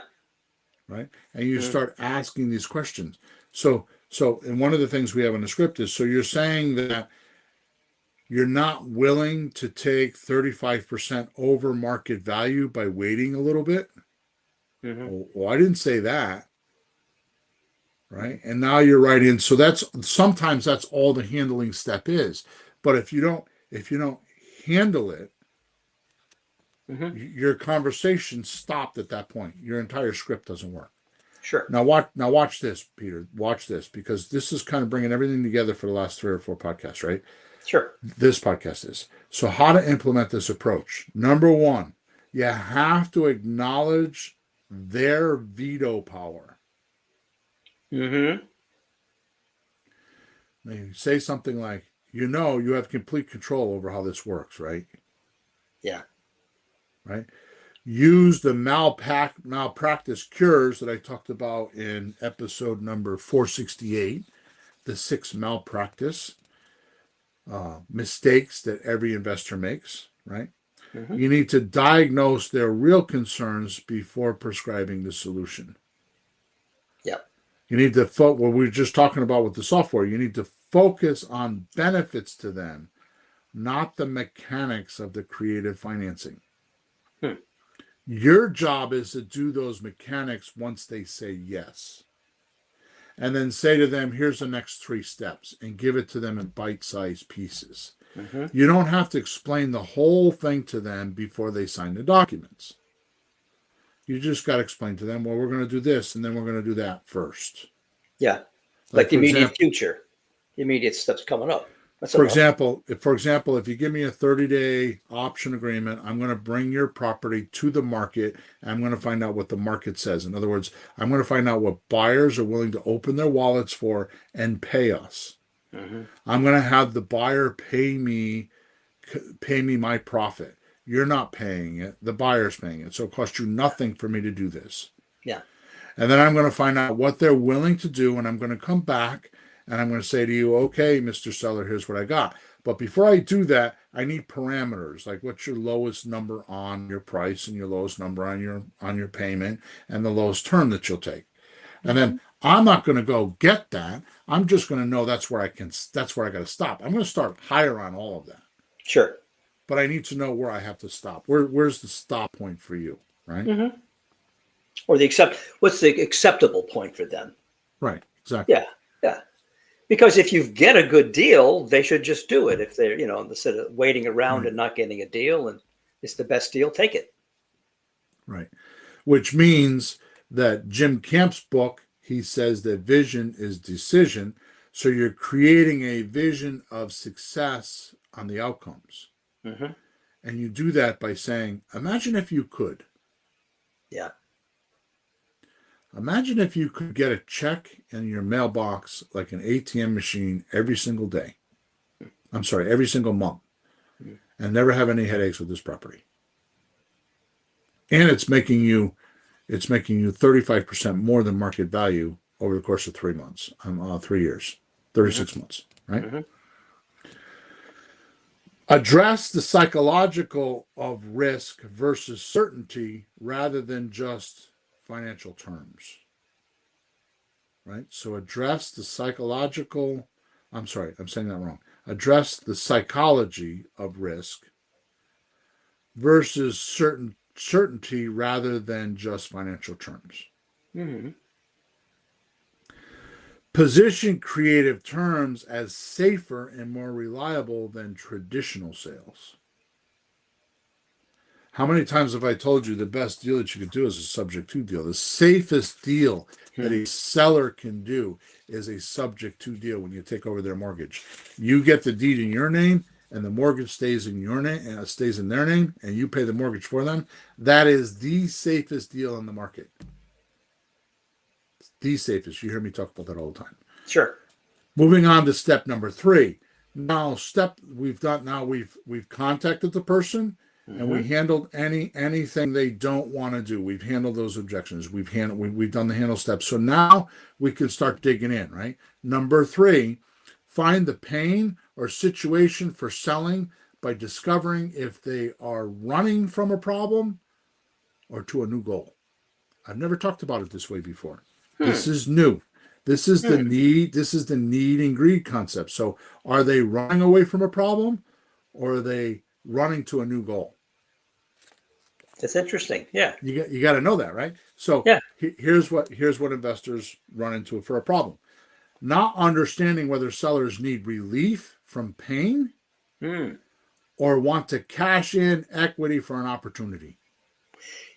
Right. And you Mm-hmm. start asking these questions. And one of the things we have in the script is so you're saying that you're not willing to take 35% over market value by waiting a little bit. Mm-hmm. Oh, well, I didn't say that. Right. And now you're right in. So that's sometimes that's all the handling step is. But if you don't handle it, Mm-hmm. your conversation stopped at that point. Your entire script doesn't work. Sure. Now watch this, Peter. Watch this because this is kind of bringing everything together for the last 3 or 4 podcasts, right? Sure. This podcast is. So how to implement this approach. Number one, you have to acknowledge their veto power. Mm-hmm. They say something like, you have complete control over how this works, right? Yeah. Right? Use the malpractice cures that I talked about in episode number 468, the 6 malpractice mistakes that every investor makes, right? Mm-hmm. You need to diagnose their real concerns before prescribing the solution. Yeah. You need to, what we were just talking about with the software, you need to focus on benefits to them, not the mechanics of the creative financing. Hmm. Your job is to do those mechanics once they say yes. And then say to them, here's the next 3 steps, and give it to them in bite sized pieces. Mm-hmm. You don't have to explain the whole thing to them before they sign the documents. You just got to explain to them, well, we're going to do this, and then we're going to do that first. Yeah. Like, Like the for immediate example, future, the immediate steps coming up. That's For enough. example, if you give me a 30-day option agreement, I'm going to bring your property to the market and I'm going to find out what the market says. In other words, I'm going to find out what buyers are willing to open their wallets for and pay us. Mm-hmm. I'm going to have the buyer pay me my profit. You're not paying it, the buyer's paying it. So it costs you nothing for me to do this. Yeah. And then I'm going to find out what they're willing to do. And I'm going to come back and I'm going to say to you, okay, Mr. Seller, here's what I got. But before I do that, I need parameters like what's your lowest number on your price and your lowest number on your payment and the lowest term that you'll take. And Mm-hmm. then I'm not going to go get that. I'm just going to know that's where I got to stop. I'm going to start higher on all of that. Sure. But I need to know where I have to stop. Where's the stop point for you, right? Mm-hmm. Or what's the acceptable point for them? Right, exactly. Yeah. Yeah. Because if you get a good deal, they should just do it. If they're, instead of waiting around Right, and not getting a deal and it's the best deal, take it. right. Which means that Jim Camp's book, he says that vision is decision. So you're creating a vision of success on the outcomes. Mm-hmm. And you do that by saying, imagine if you could. Yeah. Imagine if you could get a check in your mailbox like an ATM machine every single day. I'm sorry, every single month, and never have any headaches with this property. And it's making you it's making you 35% more than market value over the course of 3 years, 36 months, right? Mm-hmm. Address the psychological of risk versus certainty rather than just financial terms, right? So address the psychological, I'm sorry, I'm saying that wrong. Address the psychology of risk versus certainty rather than just financial terms. Mm-hmm. Position creative terms as safer and more reliable than traditional sales. How many times have I told you the best deal that you could do is a subject to deal? The safest deal that a seller can do is a subject to deal when you take over their mortgage. You get the deed in your name and the mortgage stays in your name and stays in their name and you pay the mortgage for them. That is the safest deal in the market. The safest. You hear me talk about that all the time. Sure. Moving on to step number 3. Now we've contacted the person and we handled anything they don't want to do. We've handled those objections. We've done the handle steps. So now we can start digging in, right? Number 3, find the pain or situation for selling by discovering if they are running from a problem or to a new goal. I've never talked about it this way before. This is new. This is the need and greed concept. So are they running away from a problem or are they running to a new goal? That's interesting. Yeah. You got to know that, right? So Yeah. here's what investors run into for a problem. Not understanding whether sellers need relief from pain or want to cash in equity for an opportunity.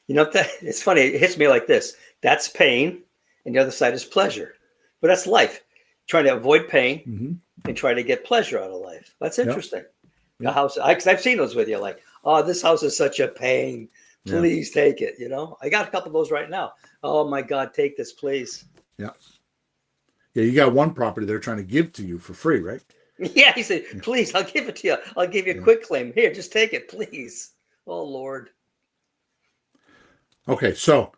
You know, it's funny. It hits me like this. That's pain, and the other side is pleasure. But that's life. Trying to avoid pain and try to get pleasure out of life. That's interesting. Yep. The house, because I've seen those with you. Like, oh, this house is such a pain. Please take it. You know, I got a couple of those right now. Oh my God, take this, please. Yeah. Yeah, you got one property they're trying to give to you for free, right? Yeah, he said, please, I'll give it to you. I'll give you a quick claim. Here, just take it, please. Oh, Lord. Okay, so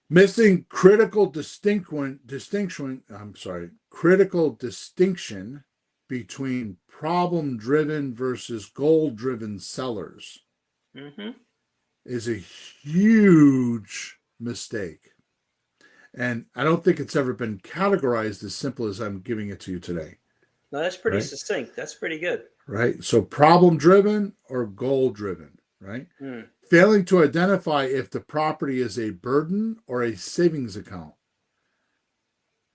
missing critical distinction between problem-driven versus goal-driven sellers is a huge mistake. And I don't think it's ever been categorized as simple as I'm giving it to you today. No, that's pretty succinct. That's pretty good. Right? So problem-driven or goal-driven, right? Failing to identify if the property is a burden or a savings account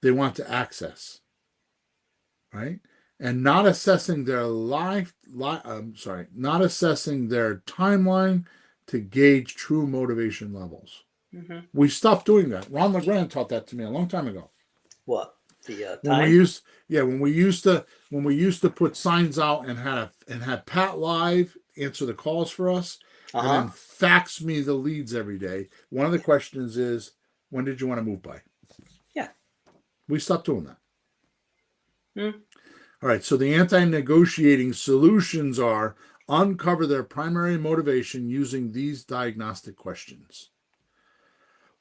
they want to access, right? And not assessing their not assessing their timeline to gauge true motivation levels. We stopped doing that. Ron LeGrand taught that to me a long time ago. What? The when time? we used to put signs out and had Pat Live answer the calls for us and then fax me the leads every day. One of the questions is, when did you want to move by? Yeah. We stopped doing that. All right. So the anti-negotiating solutions are uncover their primary motivation using these diagnostic questions.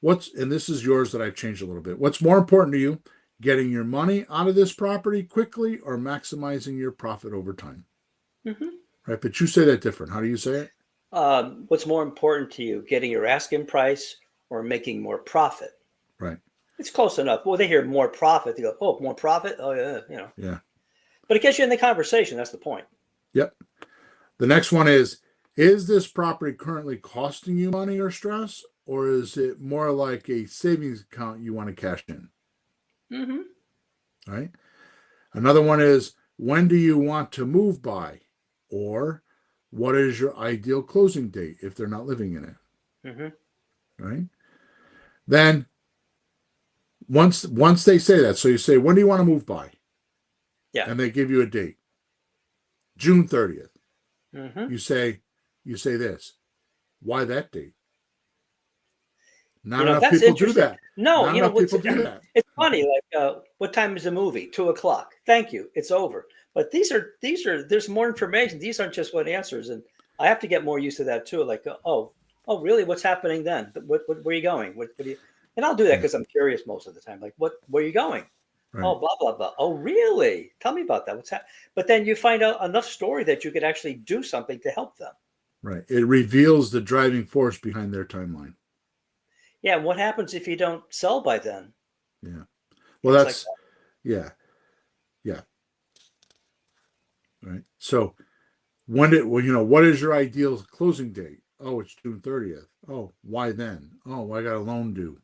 And this is yours that I've changed a little bit. What's more important to you? Getting your money out of this property quickly or maximizing your profit over time? Right. But you say that different. How do you say it? What's more important to you, getting your asking price or making more profit? Right. It's close enough. Well, they hear more profit. They go, oh, more profit? Oh, yeah, you know. Yeah. But it gets you in the conversation. That's the point. Yep. The next one is this property currently costing you money or stress, or is it more like a savings account you want to cash in? Right. Another one is, when do you want to move by? Or what is your ideal closing date if they're not living in it? Right. Then once they say that, so you say, when do you want to move by? Yeah. And they give you a date. June 30th. You say this. Why that date? Not enough people do that. No, not enough people do that. It's funny. Like, what time is the movie? 2:00. Thank you. It's over. But there's more information. These aren't just what answers. And I have to get more used to that too. Like, oh, Oh, really? What's happening then? Where are you going? What do you? And I'll do that Yeah, because I'm curious most of the time. Like, where are you going? right, Oh, blah blah blah. Oh, really? Tell me about that. What's that? But then you find out enough story that you could actually do something to help them. right. It reveals the driving force behind their timeline. Yeah. And what happens if you don't sell by then? Yeah. Well, Things like that's yeah, yeah, right. So when did well, what is your ideal closing date? Oh, it's June 30th. Oh, why then? Oh, I got a loan due,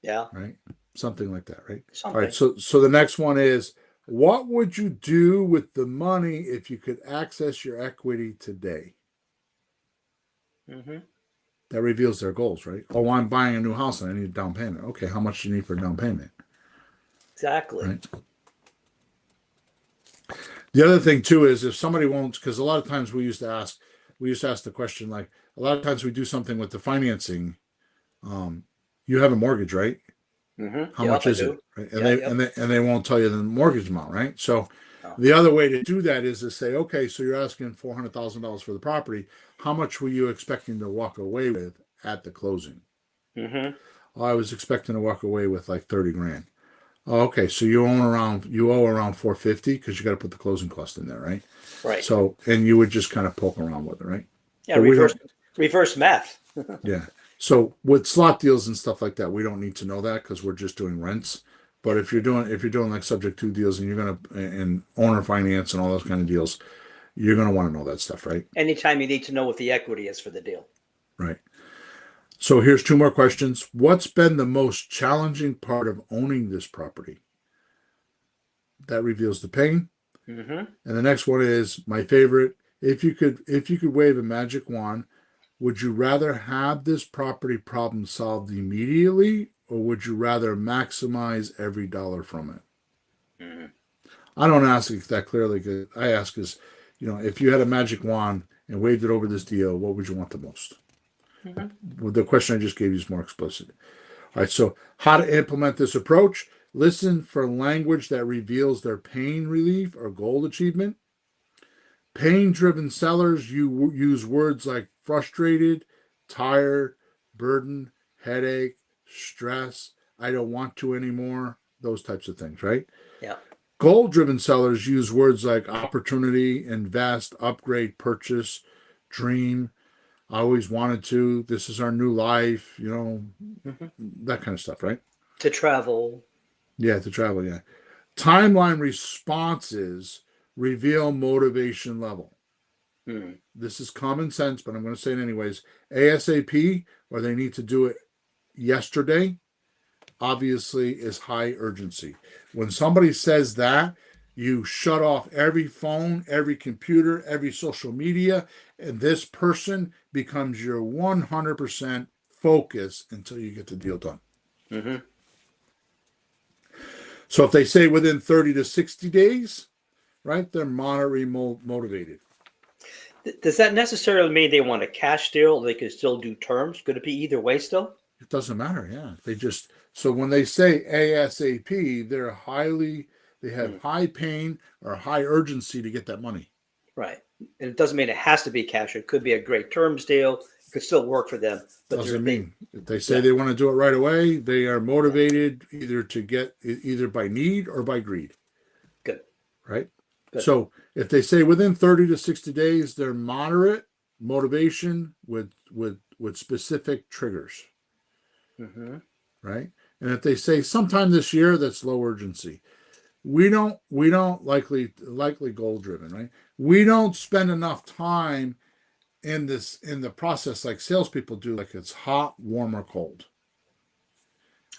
that. Yeah. right? Something like that, right? All right. Something. So the next one is, what would you do with the money if you could access your equity today? Hmm. That reveals their goals, right? Oh, I'm buying a new house and I need a down payment. Okay, how much do you need for a down payment? Exactly. Right. The other thing too is if somebody won't, because a lot of times we used to ask the question like, a lot of times we do something with the financing. Um, you have a mortgage, right? Hmm. How Yep, much I is it? do. Right? And Yeah. they Yep. and they and they won't tell you the mortgage amount, right? So No. the other way to do that is to say, okay, so you're asking $400,000 for the property. How much were you expecting to walk away with at the closing? Hmm. Oh, I was expecting to walk away with like 30 grand. Oh, okay, so you owe around 450 because you got to put the closing cost in there, right? Right. So and you would just kind of poke around with it, right? Yeah. But we don't, Reverse math. yeah. So with slot deals and stuff like that, we don't need to know that because we're just doing rents. But Yeah. if you're doing like subject to deals and you're gonna and owner finance and all those kind of deals, you're gonna want to know that stuff, right? Anytime you need to know what the equity is for the deal. Right. So here's two more questions. What's been the most challenging part of owning this property? That reveals the pain. Hmm. And the next one is my favorite. If you could wave a magic wand, would you rather have this property problem solved immediately or would you rather maximize every dollar from it? Hmm. I don't ask it that clearly. I ask is, if you had a magic wand and waved it over this deal, what would you want the most? Hmm. Well, the question I just gave you is more explicit. All right, so how to implement this approach? Listen for language that reveals their pain relief or goal achievement. Pain driven sellers, you use words like frustrated, tired, burden, headache, stress, I don't want to anymore, those types of things, right? Yeah. Goal driven sellers use words like opportunity, invest, upgrade, purchase, dream, I always wanted to, this is our new life, Hmm. that kind of stuff, right? To travel. Yeah, to travel, yeah. Timeline responses reveal motivation level. Hmm. This is common sense, but I'm going to say it anyways. ASAP, or they need to do it yesterday, obviously is high urgency. When somebody says that, you shut off every phone, every computer, every social media, and this person becomes your 100% focus until you get the deal done. Hmm. So if they say within 30 to 60 days, right, they're moderately motivated. Does that necessarily mean they want a cash deal? Or they could still do terms. Could it be either way still? It doesn't matter. Yeah. So when they say ASAP, they have Hmm. high pain or high urgency to get that money. Right. And it doesn't mean it has to be cash. It could be a great terms deal. It could still work for them. But Doesn't they, mean if they say yeah, they want to do it right away, they are yeah, motivated either by need or by greed, good, right? good. So if they say within 30 to 60 days, they're moderate motivation with specific triggers, Hmm. right? And if they say sometime this year, that's low urgency. We don't likely goal driven, right? We don't spend enough time in the process like salespeople do, like it's hot, warm, or cold.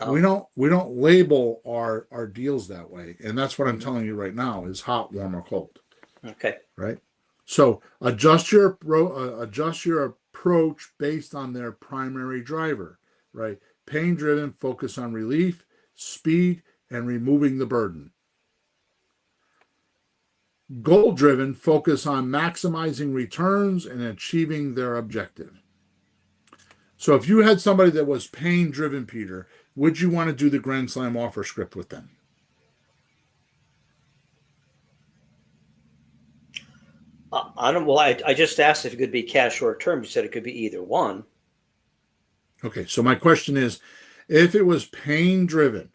We Oh, don't we don't label our deals that way, and that's what I'm hmm, telling you right now is hot, warm, or cold, okay. right? So adjust your approach based on their primary driver, right? Pain driven, focus on relief, speed, and removing the burden. Goal driven, focus on maximizing returns and achieving their objective. So if you had somebody that was pain driven, Peter, would you want to do the Grand Slam offer script with them? I don't. Well, I just asked if it could be cash or term. You said it could be either one. Okay, so my question is, if it was pain driven,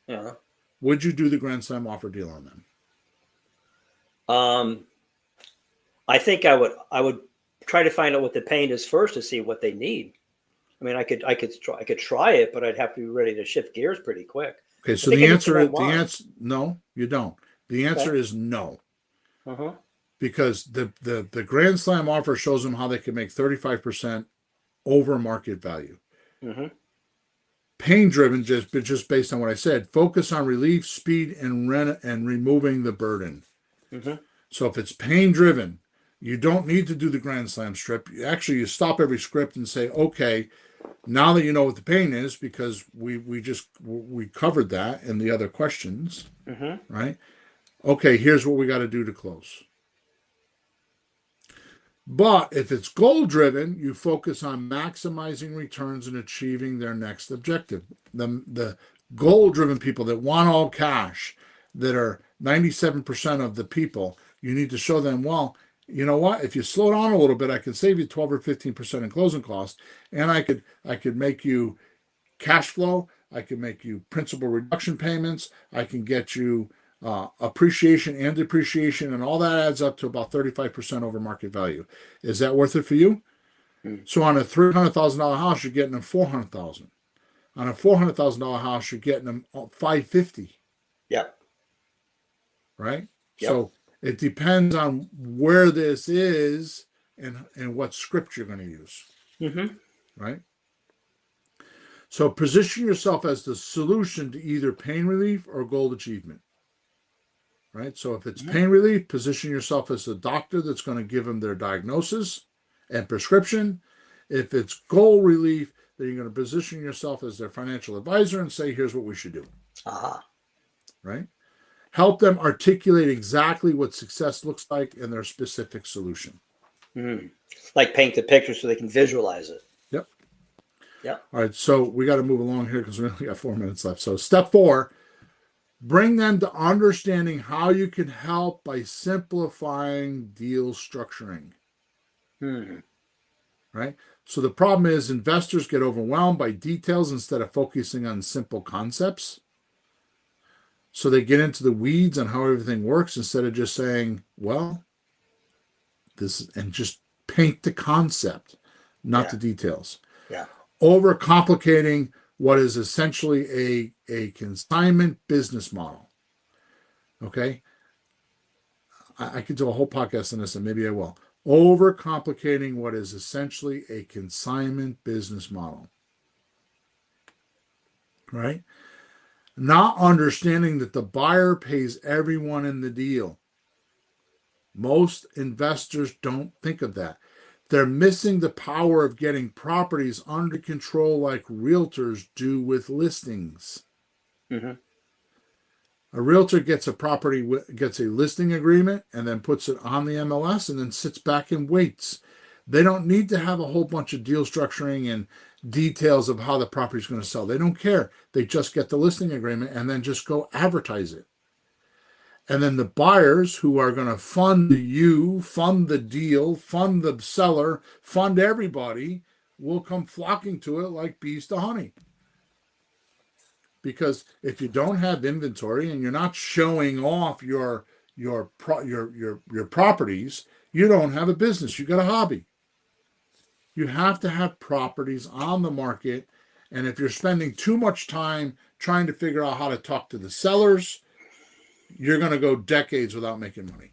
Yeah. would you do the Grand Slam offer deal on them? Um, I think I would try to find out what the pain is first to see what they need. I mean, I could try it, but I'd have to be ready to shift gears pretty quick. Okay, I so think I the know what they answer don't is want. no, you don't. The Okay. answer is no, Uh-huh. because the Grand Slam offer shows them how they can make 35% over market value. Mm-hmm. Pain driven, just based on what I said, focus on relief, speed, and removing the burden. Mm-hmm. So if it's pain driven, you don't need to do the Grand Slam strip. You stop every script and say, okay, now that you know what the pain is, because we covered that in the other questions, Mm-hmm. right? Okay, here's what we got to do to close. But if it's goal driven, you focus on maximizing returns and achieving their next objective. The goal driven people that want all cash, that are 97% of the people, you need to show them, well, you know what? If you slow down a little bit, I can save you 12 or 15% in closing costs, and I could make you cash flow. I can make you principal reduction payments. I can get you appreciation and depreciation, and all that adds up to about 35% over market value. Is that worth it for you? Mm. So on a $300,000 house, you're getting them 400,000. On a $400,000 house, you're getting them 550, Yep. right? Yep. So it depends on where this is and what script you're going to use, Mm-hmm. right? So position yourself as the solution to either pain relief or goal achievement, right? So if it's Mm-hmm. pain relief, position yourself as the doctor that's going to give them their diagnosis and prescription. If it's goal relief, then you're going to position yourself as their financial advisor and say, here's what we should do, Aha. right? Help them articulate exactly what success looks like in their specific solution. Mm. Like paint the picture so they can visualize it. Yep. Yep. All right. So we got to move along here because we only got 4 minutes left. So step 4, bring them to understanding how you can help by simplifying deal structuring, Mm-hmm. right? So the problem is investors get overwhelmed by details instead of focusing on simple concepts. So they get into the weeds on how everything works instead of just saying, well, this, and just paint the concept, not Yeah. the details. Yeah. Overcomplicating what is essentially a consignment business model. Okay. I could do a whole podcast on this, and maybe I will. Overcomplicating what is essentially a consignment business model, right? Not understanding that the buyer pays everyone in the deal. Most investors don't think of that. They're missing the power of getting properties under control like realtors do with listings. Mm-hmm. A realtor gets gets a listing agreement and then puts it on the MLS and then sits back and waits. They don't need to have a whole bunch of deal structuring and details of how the property is going to sell. They don't care. They just get the listing agreement and then just go advertise it. And then the buyers who are going to fund you, fund the deal, fund the seller, fund everybody will come flocking to it like bees to honey. Because if you don't have inventory and you're not showing off your properties, you don't have a business. You got a hobby. You have to have properties on the market, and if you're spending too much time trying to figure out how to talk to the sellers, you're going to go decades without making money.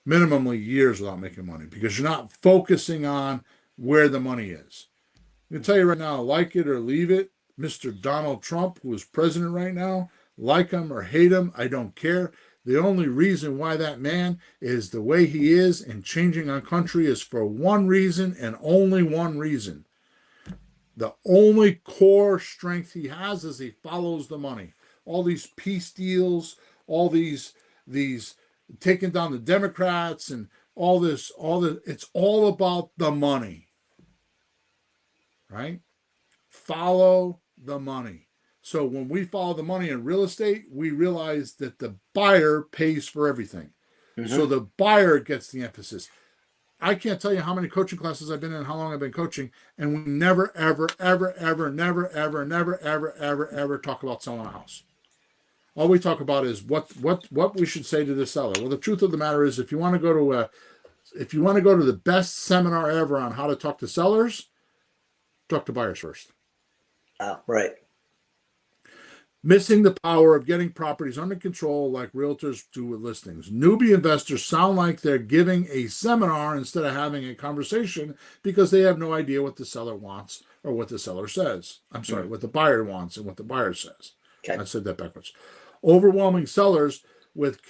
Minimally years without making money because you're not focusing on where the money is. I can tell you right now, like it or leave it, Mr. Donald Trump, who is president right now, like him or hate him, I don't care. The only reason why that man is the way he is and changing our country is for one reason and only one reason. The only core strength he has is he follows the money. All these peace deals, all these taking down the Democrats and it's all about the money, right? Follow the money. So when we follow the money in real estate, we realize that the buyer pays for everything. So Mm-hmm. the buyer gets the emphasis. I can't tell you how many coaching classes I've been in, how long I've been coaching, and we never, ever, ever, ever, never, ever, never, ever, ever, ever talk about selling a house. All we talk about is what we should say to the seller. Well, the truth of the matter is, if you want to go to the best seminar ever on how to talk to sellers, talk to buyers first. Oh, right. Missing the power of getting properties under control like realtors do with listings. Newbie investors sound like they're giving a seminar instead of having a conversation because they have no idea what the seller wants or what the seller says. I'm sorry, what the buyer wants and what the buyer says. Okay. I said that backwards. Overwhelming sellers with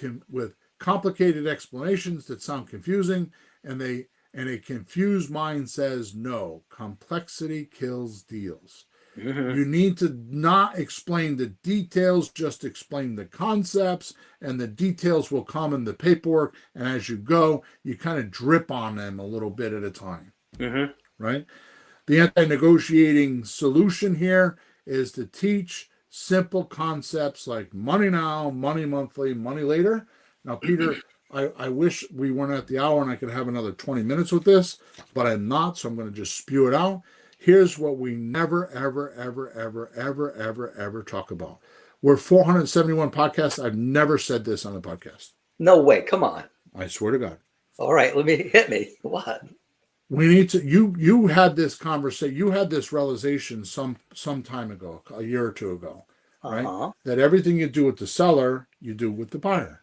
complicated explanations that sound confusing, and a confused mind says no. Complexity kills deals. You need to not explain the details, just explain the concepts, and the details will come in the paperwork. And as you go, you kind of drip on them a little bit at a time, right? The anti-negotiating solution here is to teach simple concepts like money now, money monthly, money later. Now, Peter, I wish we weren't at the hour and I could have another 20 minutes with this, but I'm not, so I'm going to just spew it out. Here's what we never, ever, ever, ever, ever, ever, ever talk about. We're 471 podcasts. I've never said this on the podcast. No way. Come on. I swear to God. All right. Hit me. What? We need to. You had this conversation. You had this realization some time ago, a year or two ago, right? That everything you do with the seller, you do with the buyer.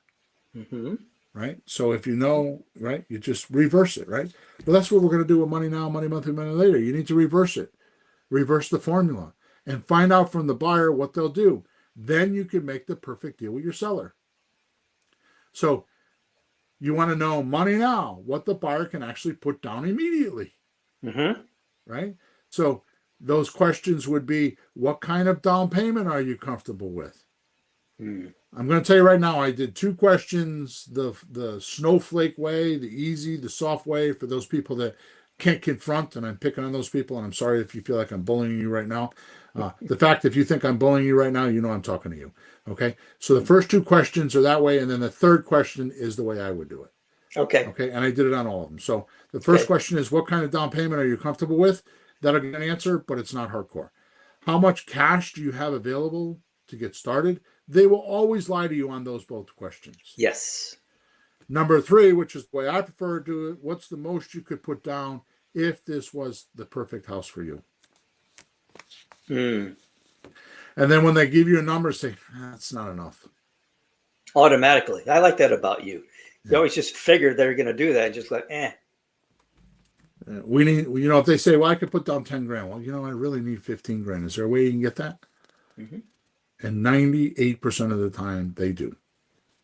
Right? So if you know, right, you just reverse it, right? But that's what we're going to do with money now, money monthly, money later. You need to reverse it. Reverse the formula and find out from the buyer what they'll do. Then you can make the perfect deal with your seller. So you want to know money now, what the buyer can actually put down immediately. Right? So those questions would be, what kind of down payment are you comfortable with? I'm going to tell you right now, I did 2 questions, the snowflake way, the easy, the soft way for those people that can't confront, and I'm picking on those people, and I'm sorry if you feel like I'm bullying you right now. The fact, if you think I'm bullying you right now, you know I'm talking to you. Okay? So the first 2 questions are that way, and then the third question is the way I would do it. Okay. Okay, and I did it on all of them. So the first question is, what kind of down payment are you comfortable with? That'll get an answer, but it's not hardcore. How much cash do you have available to get started? They will always lie to you on those both questions. Yes. Number 3, which is the way I prefer to do it, what's the most you could put down if this was the perfect house for you? And then when they give you a number, say, that's not enough. Automatically. I like that about you. You always just figured they're going to do that and just like, We need, if they say, well, I could put down 10 grand. Well, I really need 15 grand. Is there a way you can get that? And 98% of the time they do.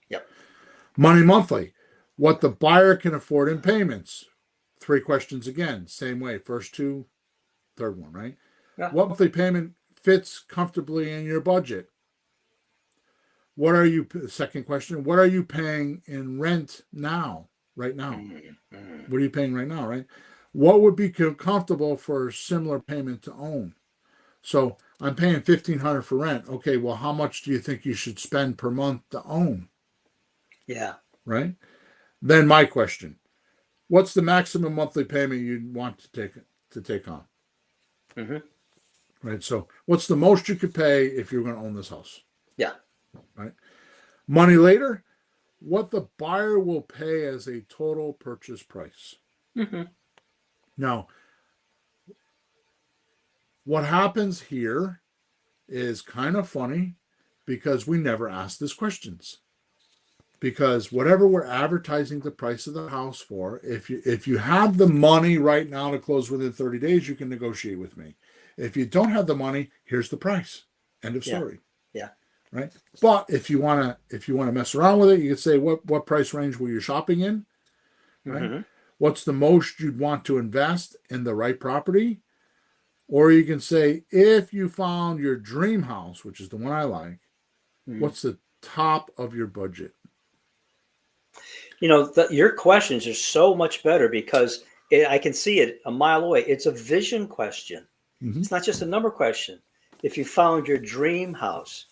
Yep. Money monthly, what the buyer can afford in payments. 3 questions again, same way. First 2, third one, right? Yeah. What monthly payment fits comfortably in your budget? Second question, what are you paying in rent now, right now? What are you paying right now, right? What would be comfortable for a similar payment to own? So I'm paying $1,500 for rent. Okay, well, how much do you think you should spend per month to own? Yeah. Right? Then my question, what's the maximum monthly payment you'd want to take on? Right? So what's the most you could pay if you're going to own this house? Yeah. Right? Money later, what the buyer will pay as a total purchase price. Now, what happens here is kind of funny because we never ask these questions. Because whatever we're advertising the price of the house for, if you have the money right now to close within 30 days, you can negotiate with me. If you don't have the money, here's the price. End of story. Yeah. Right. But if you want to mess around with it, you could say what price range were you shopping in? Right. What's the most you'd want to invest in the right property? Or you can say, if you found your dream house, which is the one I like, what's the top of your budget? Your questions are so much better because I can see it a mile away. It's a vision question. It's not just a number question. If you found your dream house,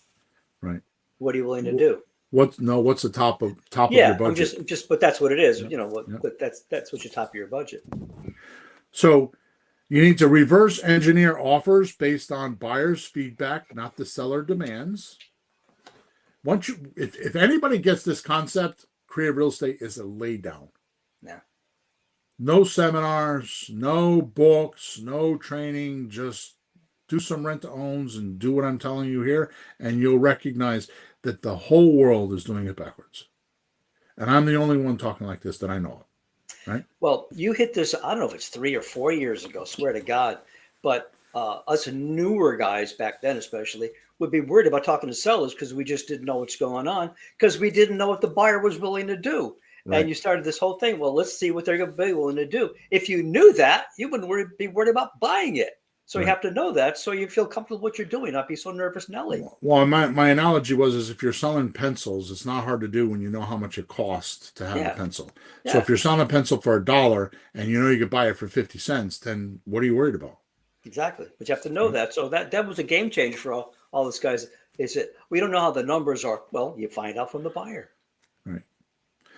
right, what are you willing to do? What's the top of your Yeah, I'm budget? just, but that's what it is. Yep. Yep. But that's what's your top of your budget. So you need to reverse engineer offers based on buyer's feedback, not the seller demands. Once you, if anybody gets this concept, creative real estate is a lay down. Yeah. No seminars, no books, no training. Just do some rent to owns and do what I'm telling you here, and you'll recognize that the whole world is doing it backwards. And I'm the only one talking like this that I know of. Right? Well, you hit this, I don't know if it's 3 or 4 years ago, swear to God, but us newer guys back then, especially, would be worried about talking to sellers because we just didn't know what's going on because we didn't know what the buyer was willing to do. And Right. you started this whole thing. Well, let's see what they're going to be willing to do. If you knew that, you wouldn't be worried about buying it. So you Right. have to know that so you feel comfortable with what you're doing, not be so nervous, Nelly. Well, my analogy was is if you're selling pencils, it's not hard to do when you know how much it costs to have a Yeah, pencil. So yeah, if you're selling a pencil for $1 and you know you could buy it for 50 cents, then what are you worried about? exactly. But you have to know Right. that. So that was a game changer for all these guys. Is it? We don't know how the numbers are. Well, you find out from the buyer. Right.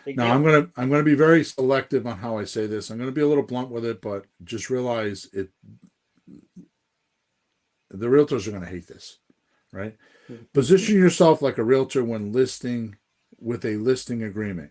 Big Now deal. I'm gonna be very selective on how I say this. I'm gonna be a little blunt with it, but just realize it the realtors are gonna hate this, right? Position yourself like a realtor when listing with a listing agreement.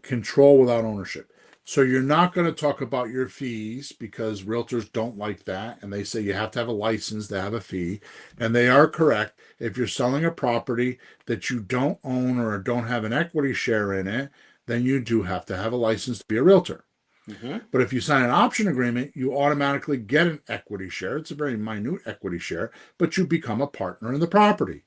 Control without ownership. So you're not going to talk about your fees because realtors don't like that. And they say you have to have a license to have a fee. And they are correct. If you're selling a property that you don't own or don't have an equity share in it, then you do have to have a license to be a realtor. Mm-hmm. But if you sign an option agreement, you automatically get an equity share. It's a very minute equity share, but you become a partner in the property.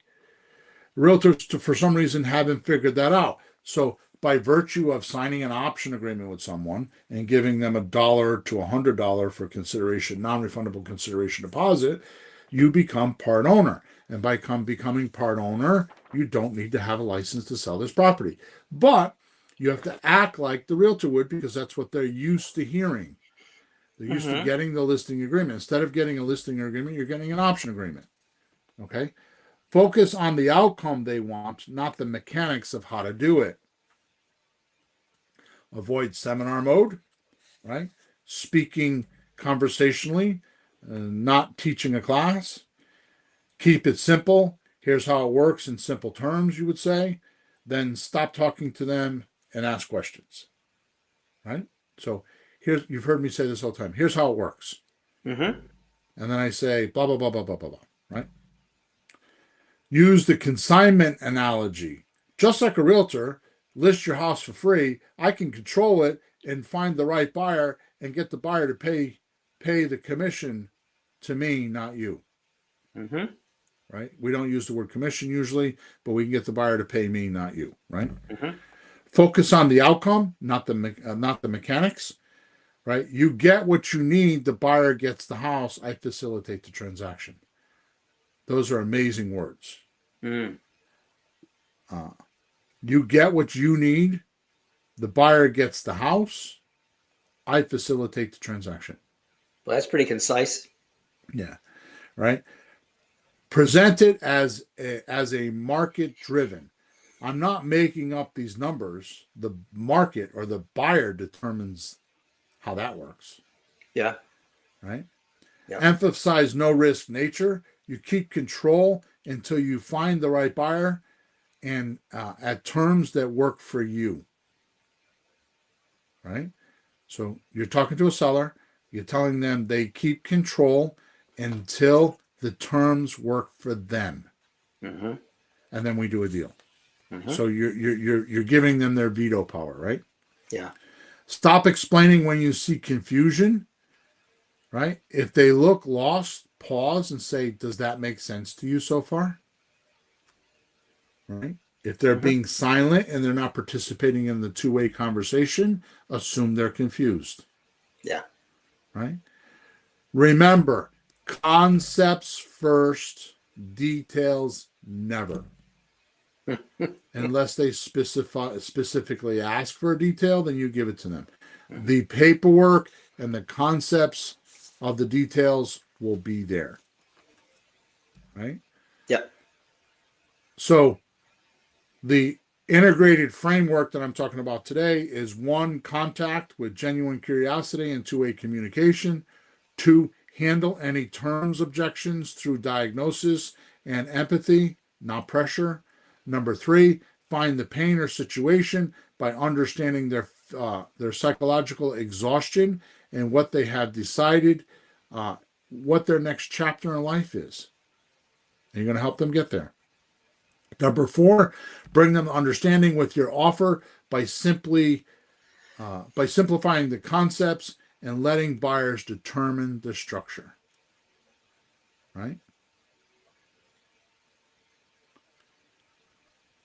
Realtors, for some reason, haven't figured that out. So, by virtue of signing an option agreement with someone and giving them $1 to $100 for consideration, non-refundable consideration deposit, you become part owner. And by becoming part owner, you don't need to have a license to sell this property. But you have to act like the realtor would because that's what they're used to hearing. They're used to Mm-hmm. getting the listing agreement. Instead of getting a listing agreement, you're getting an option agreement. Okay? Focus on the outcome they want, not the mechanics of how to do it. Avoid seminar mode, right? Speaking conversationally, not teaching a class. Keep it simple. Here's how it works in simple terms, you would say. Then stop talking to them and ask questions, right? So you've heard me say this all the time. Here's how it works. Mm-hmm. And then I say blah, blah, blah, blah, blah, blah, blah, right? Use the consignment analogy. Just like a realtor, list your house for free. I can control it and find the right buyer and get the buyer to pay the commission to me, not you. Mm-hmm. Right? We don't use the word commission usually, but we can get the buyer to pay me, not you. Right? Mm-hmm. Focus on the outcome, not the mechanics. Right? You get what you need. The buyer gets the house. I facilitate the transaction. Those are amazing words. Mm. Uh, you get what you need. The buyer gets the house. I facilitate the transaction. Well, that's pretty concise. Yeah. Right. Present it as a market driven. I'm not making up these numbers. The market or the buyer determines how that works. Yeah. Right. Yeah. Emphasize no risk nature. You keep control until you find the right buyer and at terms that work for you. Right. So you're talking to a seller, you're telling them they keep control until the terms work for them, Mm-hmm. and then we do a deal. Mm-hmm. So you're giving them their veto power, right? Yeah. Stop explaining when you see confusion, right? If they look lost, pause and say, "Does that make sense to you so far?" Right? If they're Mm-hmm. being silent and they're not participating in the two-way conversation, assume they're confused, Yeah. right? Remember, concepts first, details never. Unless they specifically ask for a detail, then you give it to them. Mm-hmm. The paperwork and the concepts of the details will be there. Right? Yeah. So the Integrated framework that I'm talking about today is 1, contact with genuine curiosity and two-way communication. 2, handle any terms objections through diagnosis and empathy, not pressure. Number 3, find the pain or situation by understanding their psychological exhaustion and what they have decided, what their next chapter in life is. And you're going to help them get there. Number 4, bring them understanding with your offer by simplifying the concepts and letting buyers determine the structure. Right?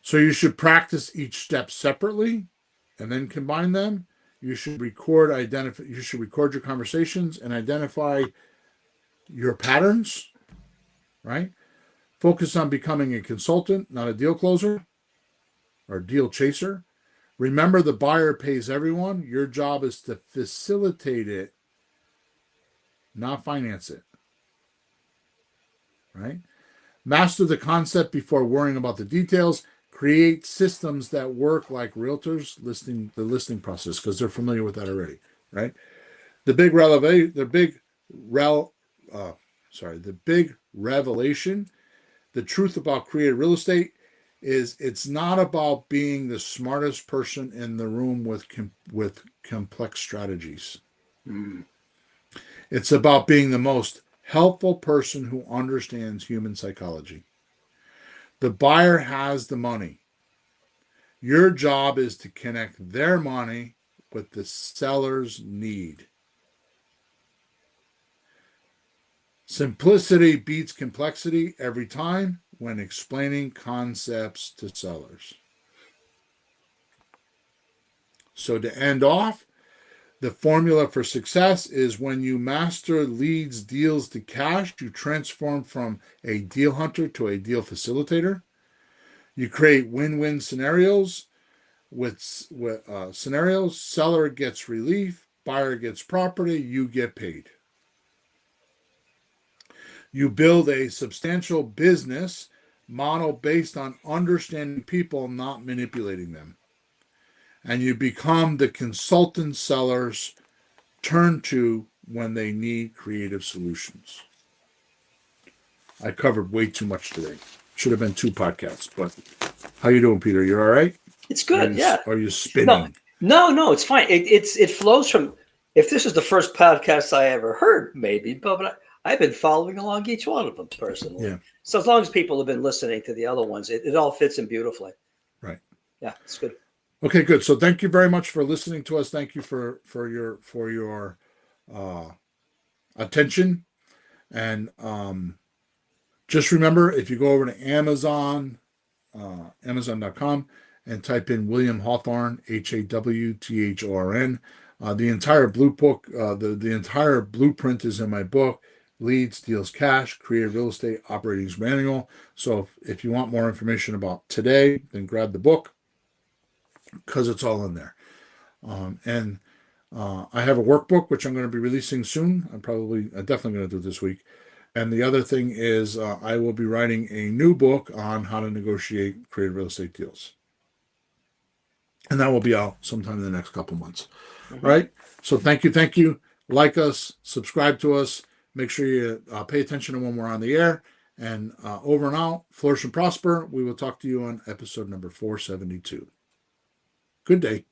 So you should practice each step separately and then combine them. You should record your conversations and identify your patterns, right? Focus on becoming a consultant, not a deal closer or deal chaser. Remember, the buyer pays everyone. Your job is to facilitate it, not finance it, right? Master the concept before worrying about the details. Create systems that work like realtors the listing process, because they're familiar with that already, right? The big revelation, the truth about creative real estate is it's not about being the smartest person in the room with complex strategies. Mm. It's about being the most helpful person who understands human psychology. The buyer has the money. Your job is to connect their money with the seller's need. Simplicity beats complexity every time when explaining concepts to sellers. So to end off, the formula for success is when you master leads, deals to cash, you transform from a deal hunter to a deal facilitator. You create win-win scenarios with scenarios. Seller gets relief, buyer gets property, you get paid. You build a substantial business model based on understanding people, not manipulating them. And you become the consultant sellers turn to when they need creative solutions. I covered way too much today. Should have been 2 podcasts, but how you doing, Peter? You all right? It's good. Are you No, spinning? no, it's fine. It flows from. If this is the first podcast I ever heard, maybe, but I've been following along each one of them personally. Yeah. So as long as people have been listening to the other ones, it all fits in beautifully. Right. Yeah, it's good. Okay, good. So thank you very much for listening to us. Thank you for your attention. And just remember, if you go over to Amazon, Amazon.com, and type in William Hawthorne, Hawthorn, the entire blue book, the entire blueprint is in my book, Leads, Deals, Cash, Creative Real Estate Operating Manual. So if you want more information about today, then grab the book, because it's all in there. And I have a workbook, which I'm going to be releasing soon. I'm definitely going to do it this week. And the other thing is I will be writing a new book on how to negotiate creative real estate deals. And that will be out sometime in the next couple months. Mm-hmm. All right. So thank you. Like us, subscribe to us. Make sure you pay attention to when we're on the air. And over and out, flourish and prosper. We will talk to you on episode number 472. Good day.